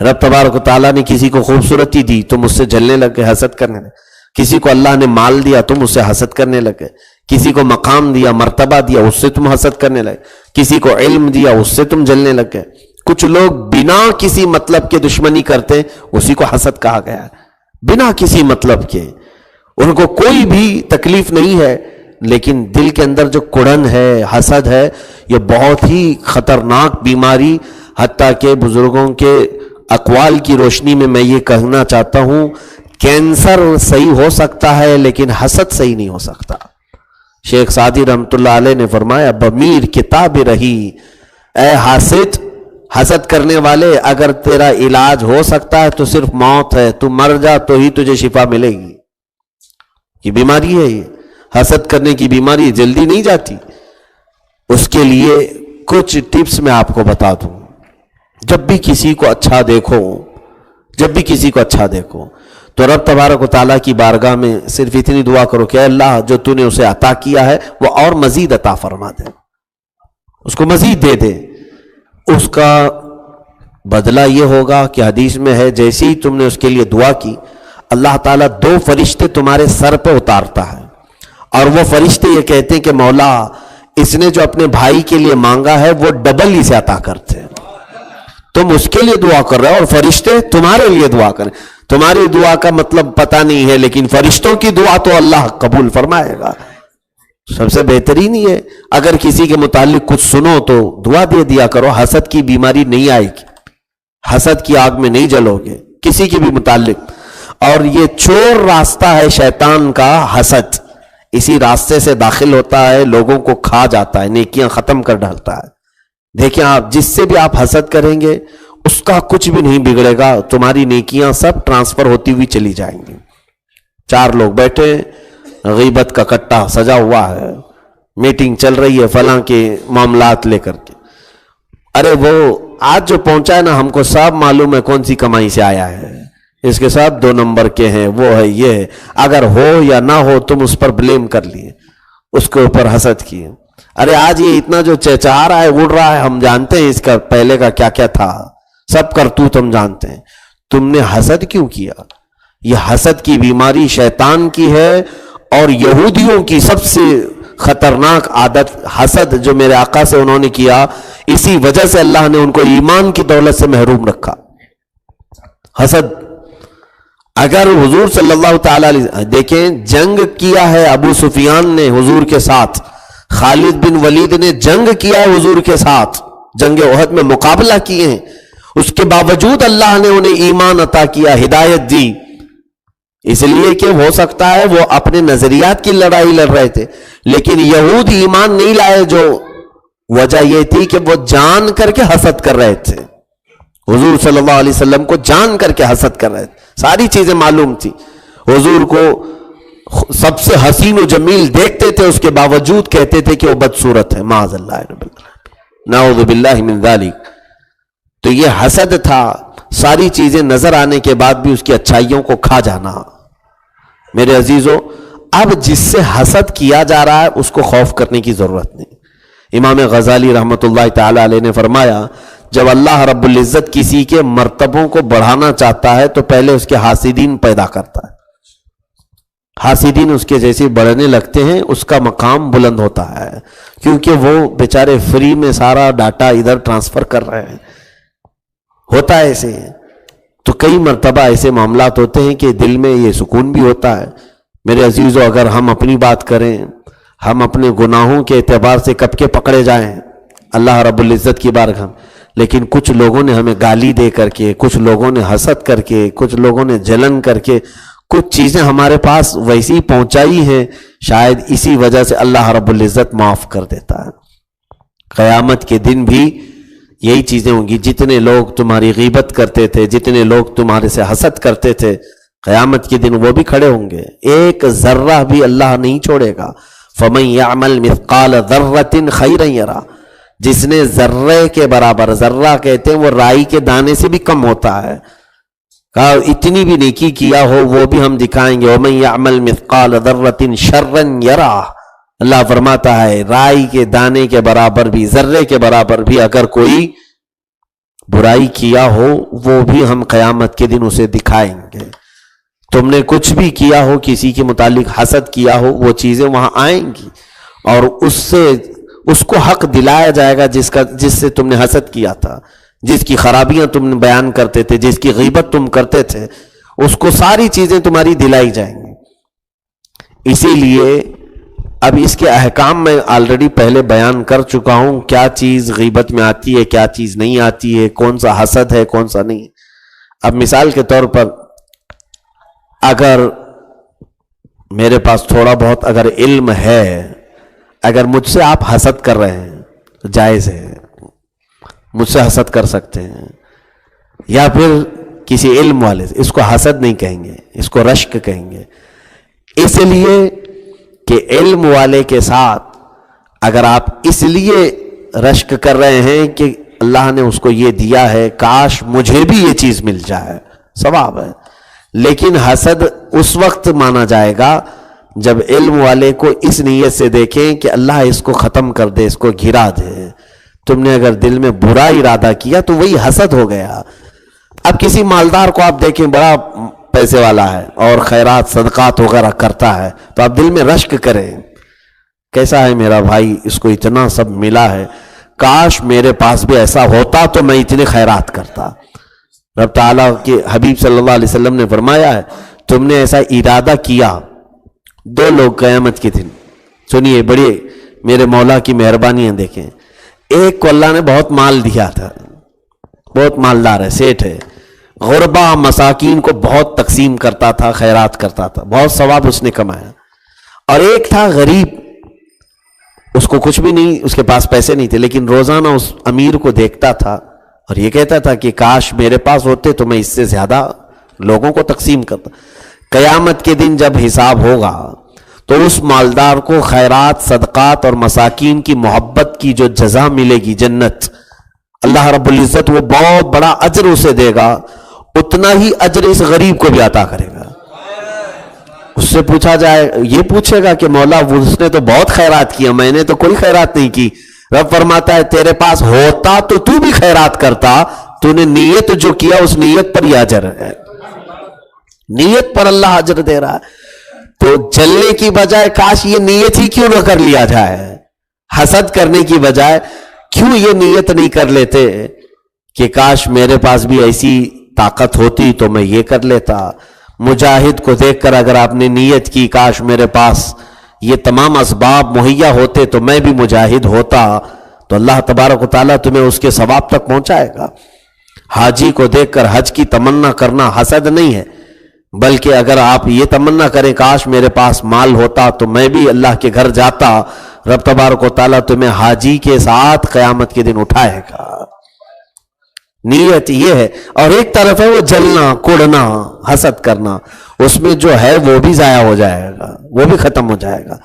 رب تبارک و تعالیٰ نے کسی کو خوبصورتی دی، تم اس سے جلنے لگے، حسد کرنے لگے. کسی کو اللہ نے مال دیا، تم اس سے حسد کرنے لگے. کسی کو مقام دیا، مرتبہ دیا، اس سے تم حسد کرنے لگے. کسی کو علم دیا، اس سے تم جلنے لگے. کچھ لوگ بنا کسی مطلب کے دشمنی کرتے، اسی کو حسد کہا گیا ہے. بنا کسی مطلب کے، ان کو کوئی بھی تکلیف نہیں ہے، لیکن دل کے اندر جو کڑن ہے، حسد ہے، یہ بہت ہی خطرناک بیماری. حتیٰ کہ بزرگوں کے اقوال کی روشنی میں یہ کہنا چاہتا ہوں، کینسر صحیح ہو سکتا ہے لیکن حسد صحیح نہیں ہو سکتا. شیخ سعدی رحمت اللہ علیہ نے فرمایا، بمیر کتاب رہی، اے حاسد، حسد کرنے والے، اگر تیرا علاج ہو سکتا ہے تو صرف موت ہے. تو مر جا تو ہی تجھے شفا ملے گی. یہ بیماری ہے، یہ حسد کرنے کی بیماری جلدی نہیں جاتی. اس کے لیے کچھ ٹپس میں آپ کو بتا دوں. جب بھی کسی کو اچھا دیکھو تو رب تبارک و تعالیٰ کی بارگاہ میں صرف اتنی دعا کرو کہ اے اللہ، جو تو نے اسے عطا کیا ہے وہ اور مزید عطا فرما دے، اس کو مزید دے دے. اس کا بدلہ یہ ہوگا کہ حدیث میں ہے، جیسے ہی تم نے اس کے لیے دعا کی، اللہ تعالیٰ 2 فرشتے تمہارے سر پہ اتارتا ہے، اور وہ فرشتے یہ کہتے ہیں کہ مولا، اس نے جو اپنے بھائی کے لیے مانگا ہے وہ ڈبل اسے عطا کرتے ہیں. تم اس کے لیے دعا کر رہے ہو اور فرشتے تمہارے لیے دعا کریں. تمہاری دعا کا مطلب پتہ نہیں ہے، لیکن فرشتوں کی دعا تو اللہ قبول فرمائے گا. سب سے بہترین ہی ہے، اگر کسی کے متعلق کچھ سنو تو دعا دے دیا کرو. حسد کی بیماری نہیں آئے گی، حسد کی آگ میں نہیں جلو گے کسی کے بھی متعلق. اور یہ چور راستہ ہے شیطان کا، حسد. اسی راستے سے داخل ہوتا ہے، لوگوں کو کھا جاتا ہے، نیکیاں ختم کر ڈالتا ہے. دیکھیں آپ جس سے بھی آپ حسد کریں گے اس کا کچھ بھی نہیں بگڑے گا، تمہاری نیکیاں سب ٹرانسفر ہوتی ہوئی چلی جائیں گی. 4 لوگ بیٹھے، غیبت کا کٹا سجا ہوا ہے، میٹنگ چل رہی ہے فلاں کے معاملات لے کر کے. ارے وہ آج جو پہنچا ہے نا، ہم کو سب معلوم ہے کون سی کمائی سے آیا ہے، اس کے ساتھ 2 نمبر کے ہیں، وہ ہے یہ ہے. اگر ہو یا نہ ہو تم اس پر بلیم کر لیے، اس کے اوپر حسد کیے. ارے آج یہ اتنا جو چہچہا رہا ہے، اڑ رہا ہے، ہم جانتے ہیں اس کا پہلے کا کیا کیا تھا، سب کرتوت ہم جانتے ہیں. تم نے حسد کیوں کیا؟ یہ حسد کی بیماری شیطان کی ہے، اور یہودیوں کی سب سے خطرناک عادت حسد جو میرے آقا سے انہوں نے کیا. اسی وجہ سے اللہ نے ان کو ایمان کی دولت سے محروم رکھا. حسد. اگر حضور صلی اللہ تعالی علیہ، دیکھیں جنگ کیا ہے ابو سفیان نے حضور کے ساتھ، خالد بن ولید نے جنگ کیا ہے حضور کے ساتھ، جنگ احد میں مقابلہ کیے ہیں، اس کے باوجود اللہ نے انہیں ایمان عطا کیا، ہدایت دی. اس لیے کہ ہو سکتا ہے وہ اپنے نظریات کی لڑائی لڑ رہے تھے، لیکن یہود ایمان نہیں لائے. جو وجہ یہ تھی کہ وہ جان کر کے حسد کر رہے تھے، حضور صلی اللہ علیہ وسلم کو جان کر کے حسد کر رہے تھے. ساری چیزیں معلوم تھی، حضور کو سب سے حسین و جمیل دیکھتے تھے، اس کے باوجود کہتے تھے کہ وہ بدصورت ہے. معاذ اللہ، نعوذ باللہ من ذالک. تو یہ حسد تھا، ساری چیزیں نظر آنے کے بعد بھی اس کی اچھائیوں کو کھا جانا. میرے عزیزو، اب جس سے حسد کیا جا رہا ہے اس کو خوف کرنے کی ضرورت نہیں. امام غزالی رحمت اللہ تعالی علیہ نے فرمایا، جب اللہ رب العزت کسی کے مرتبوں کو بڑھانا چاہتا ہے تو پہلے اس کے حاسدین پیدا کرتا ہے. حاسدین اس کے جیسے بڑھنے لگتے ہیں، اس کا مقام بلند ہوتا ہے، کیونکہ وہ بیچارے فری میں سارا ڈاٹا ادھر ٹرانسفر کر رہے ہیں. ہوتا ہے ایسے. تو کئی مرتبہ ایسے معاملات ہوتے ہیں کہ دل میں یہ سکون بھی ہوتا ہے. میرے عزیزو، اگر ہم اپنی بات کریں، ہم اپنے گناہوں کے اعتبار سے کب کے پکڑے جائیں اللہ رب العزت کی بارگاہ، لیکن کچھ لوگوں نے ہمیں گالی دے کر کے، کچھ لوگوں نے حسد کر کے، کچھ لوگوں نے جلن کر کے کچھ چیزیں ہمارے پاس ویسی پہنچائی ہیں، شاید اسی وجہ سے اللہ رب العزت معاف کر دیتا ہے. قیامت کے دن بھی یہی چیزیں ہوں گی. جتنے لوگ تمہاری غیبت کرتے تھے، جتنے لوگ تمہارے سے حسد کرتے تھے، قیامت کے دن وہ بھی کھڑے ہوں گے. ایک ذرہ بھی اللہ نہیں چھوڑے گا. فَمَن يَعْمَلْ مِثْقَالَ ذَرَّةٍ خَيْرًا يَرَهُ. جس نے ذرے کے برابر، ذرہ کہتے ہیں وہ رائی کے دانے سے بھی کم ہوتا ہے، کہا اتنی بھی نیکی کیا ہو وہ بھی ہم دکھائیں گے. وَمَن يَعْمَلْ مِثْقَالَ ذَرَّةٍ شَرًّا يَرَهُ. اللہ فرماتا ہے رائی کے دانے کے برابر بھی، ذرے کے برابر بھی اگر کوئی برائی کیا ہو وہ بھی ہم قیامت کے دن اسے دکھائیں گے. تم نے کچھ بھی کیا ہو، کسی کے متعلق حسد کیا ہو، وہ چیزیں وہاں آئیں گی اور اس کو حق دلایا جائے گا جس سے تم نے حسد کیا تھا، جس کی خرابیاں تم نے بیان کرتے تھے، جس کی غیبت تم کرتے تھے، اس کو ساری چیزیں تمہاری دلائی جائیں گی. اسی لیے اب اس کے احکام میں آلریڈی پہلے بیان کر چکا ہوں، کیا چیز غیبت میں آتی ہے، کیا چیز نہیں آتی ہے، کون سا حسد ہے، کون سا نہیں. اب مثال کے طور پر اگر میرے پاس تھوڑا بہت اگر علم ہے، اگر مجھ سے آپ حسد کر رہے ہیں تو جائز ہے، مجھ سے حسد کر سکتے ہیں. یا پھر کسی علم والے سے، اس کو حسد نہیں کہیں گے، اس کو رشک کہیں گے. اس لیے کہ علم والے کے ساتھ اگر آپ اس لیے رشک کر رہے ہیں کہ اللہ نے اس کو یہ دیا ہے، کاش مجھے بھی یہ چیز مل جائے، ثواب ہے. لیکن حسد اس وقت مانا جائے گا جب علم والے کو اس نیت سے دیکھیں کہ اللہ اس کو ختم کر دے، اس کو گرا دے. تم نے اگر دل میں برا ارادہ کیا تو وہی حسد ہو گیا. اب کسی مالدار کو آپ دیکھیں، بڑا پیسے والا ہے اور خیرات صدقات وغیرہ کرتا ہے، تو آپ دل میں رشک کریں، کیسا ہے میرا بھائی، اس کو اتنا سب ملا ہے، کاش میرے پاس بھی ایسا ہوتا تو میں اتنے خیرات کرتا. رب تعالیٰ کے حبیب صلی اللہ علیہ وسلم نے فرمایا ہے تم نے ایسا ارادہ کیا، دو لوگ قیامت کے دن، سنیے بڑی میرے مولا کی مہربانیاں دیکھیں. ایک کو اللہ نے بہت مال دیا تھا، بہت مالدار ہے، سیٹھ ہے، غربا مساکین کو بہت تقسیم کرتا تھا، خیرات کرتا تھا، بہت ثواب اس نے کمایا. اور ایک تھا غریب، اس کو کچھ بھی نہیں، اس کے پاس پیسے نہیں تھے، لیکن روزانہ اس امیر کو دیکھتا تھا اور یہ کہتا تھا کہ کاش میرے پاس ہوتے تو میں اس سے زیادہ لوگوں کو تقسیم کرتا. قیامت کے دن جب حساب ہوگا تو اس مالدار کو خیرات، صدقات اور مساکین کی محبت کی جو جزا ملے گی، جنت، اللہ رب العزت وہ بہت بڑا اجر اسے دے گا، اتنا ہی اجر اس غریب کو بھی عطا کرے گا. اس سے پوچھا جائے، یہ پوچھے گا کہ مولا اس نے تو بہت خیرات کیا، میں نے تو کوئی خیرات نہیں کی. رب فرماتا ہے تیرے پاس ہوتا تو بھی خیرات کرتا، تو نے نیت جو کیا اس نیت پر ہی اجر ہے، نیت پر اللہ اجر دے رہا ہے. تو جلنے کی بجائے کاش یہ نیت ہی کیوں نہ کر لیا جائے، حسد کرنے کی بجائے کیوں یہ نیت نہیں کر لیتے کہ کاش میرے پاس بھی ایسی طاقت ہوتی تو میں یہ کر لیتا. مجاہد کو دیکھ کر اگر آپ نے نیت کی کاش میرے پاس یہ تمام اسباب مہیا ہوتے تو میں بھی مجاہد ہوتا، تو اللہ تبارک و تعالیٰ تمہیں اس کے ثواب تک پہنچائے گا. حاجی کو دیکھ کر حج کی تمنا کرنا حسد نہیں ہے، بلکہ اگر آپ یہ تمنا کریں کاش میرے پاس مال ہوتا تو میں بھی اللہ کے گھر جاتا، رب تبارک و تعالیٰ تمہیں حاجی کے ساتھ قیامت کے دن اٹھائے گا. نیت یہ ہے. اور ایک طرف ہے وہ جلنا، کوڑنا، حسد کرنا، اس میں جو ہے وہ بھی ضائع ہو جائے گا، وہ بھی ختم ہو جائے گا.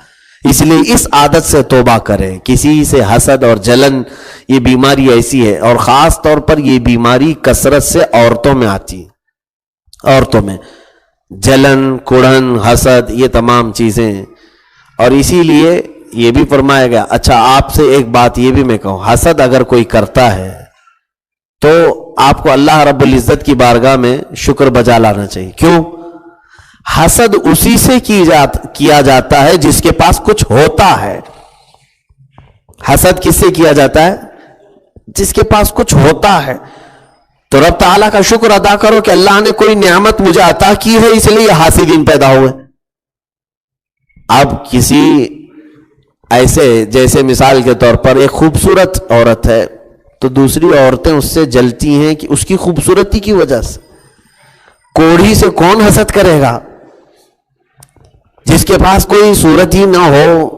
اس لیے اس عادت سے توبہ کرے. کسی سے حسد اور جلن یہ بیماری ایسی ہے، اور خاص طور پر یہ بیماری کثرت سے عورتوں میں آتی ہے. عورتوں میں جلن، کڑن، حسد، یہ تمام چیزیں. اور اسی لیے یہ بھی فرمایا گیا. اچھا آپ سے ایک بات یہ بھی میں کہوں، حسد اگر کوئی کرتا ہے تو آپ کو اللہ رب العزت کی بارگاہ میں شکر بجا لانا چاہیے. کیوں؟ حسد اسی سے کیا جاتا ہے جس کے پاس کچھ ہوتا ہے. حسد کس سے کیا جاتا ہے؟ جس کے پاس کچھ ہوتا ہے. تو رب تعالیٰ کا شکر ادا کرو کہ اللہ نے کوئی نعمت مجھے عطا کی ہے، اس لیے یہ حاسدین پیدا ہوئے. اب کسی ایسے، جیسے مثال کے طور پر ایک خوبصورت عورت ہے تو دوسری عورتیں اس سے جلتی ہیں کہ اس کی خوبصورتی کی وجہ سے. کوڑھی سے کون حسد کرے گا؟ جس کے پاس کوئی صورت ہی نہ ہو،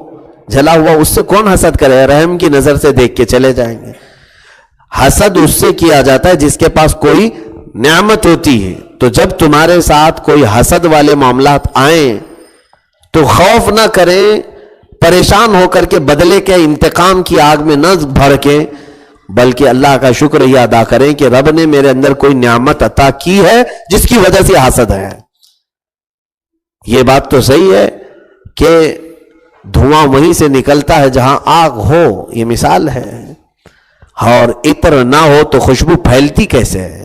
جلا ہوا، اس سے کون حسد کرے گا؟ رحم کی نظر سے دیکھ کے چلے جائیں گے. حسد اس سے کیا جاتا ہے جس کے پاس کوئی نعمت ہوتی ہے. تو جب تمہارے ساتھ کوئی حسد والے معاملات آئیں تو خوف نہ کریں، پریشان ہو کر کے بدلے کے انتقام کی آگ میں نہ بھڑکیں، بلکہ اللہ کا شکر یہ ادا کریں کہ رب نے میرے اندر کوئی نعمت عطا کی ہے جس کی وجہ سے حسد ہے. یہ بات تو صحیح ہے کہ دھواں وہیں سے نکلتا ہے جہاں آگ ہو، یہ مثال ہے. اور عطر نہ ہو تو خوشبو پھیلتی کیسے ہے؟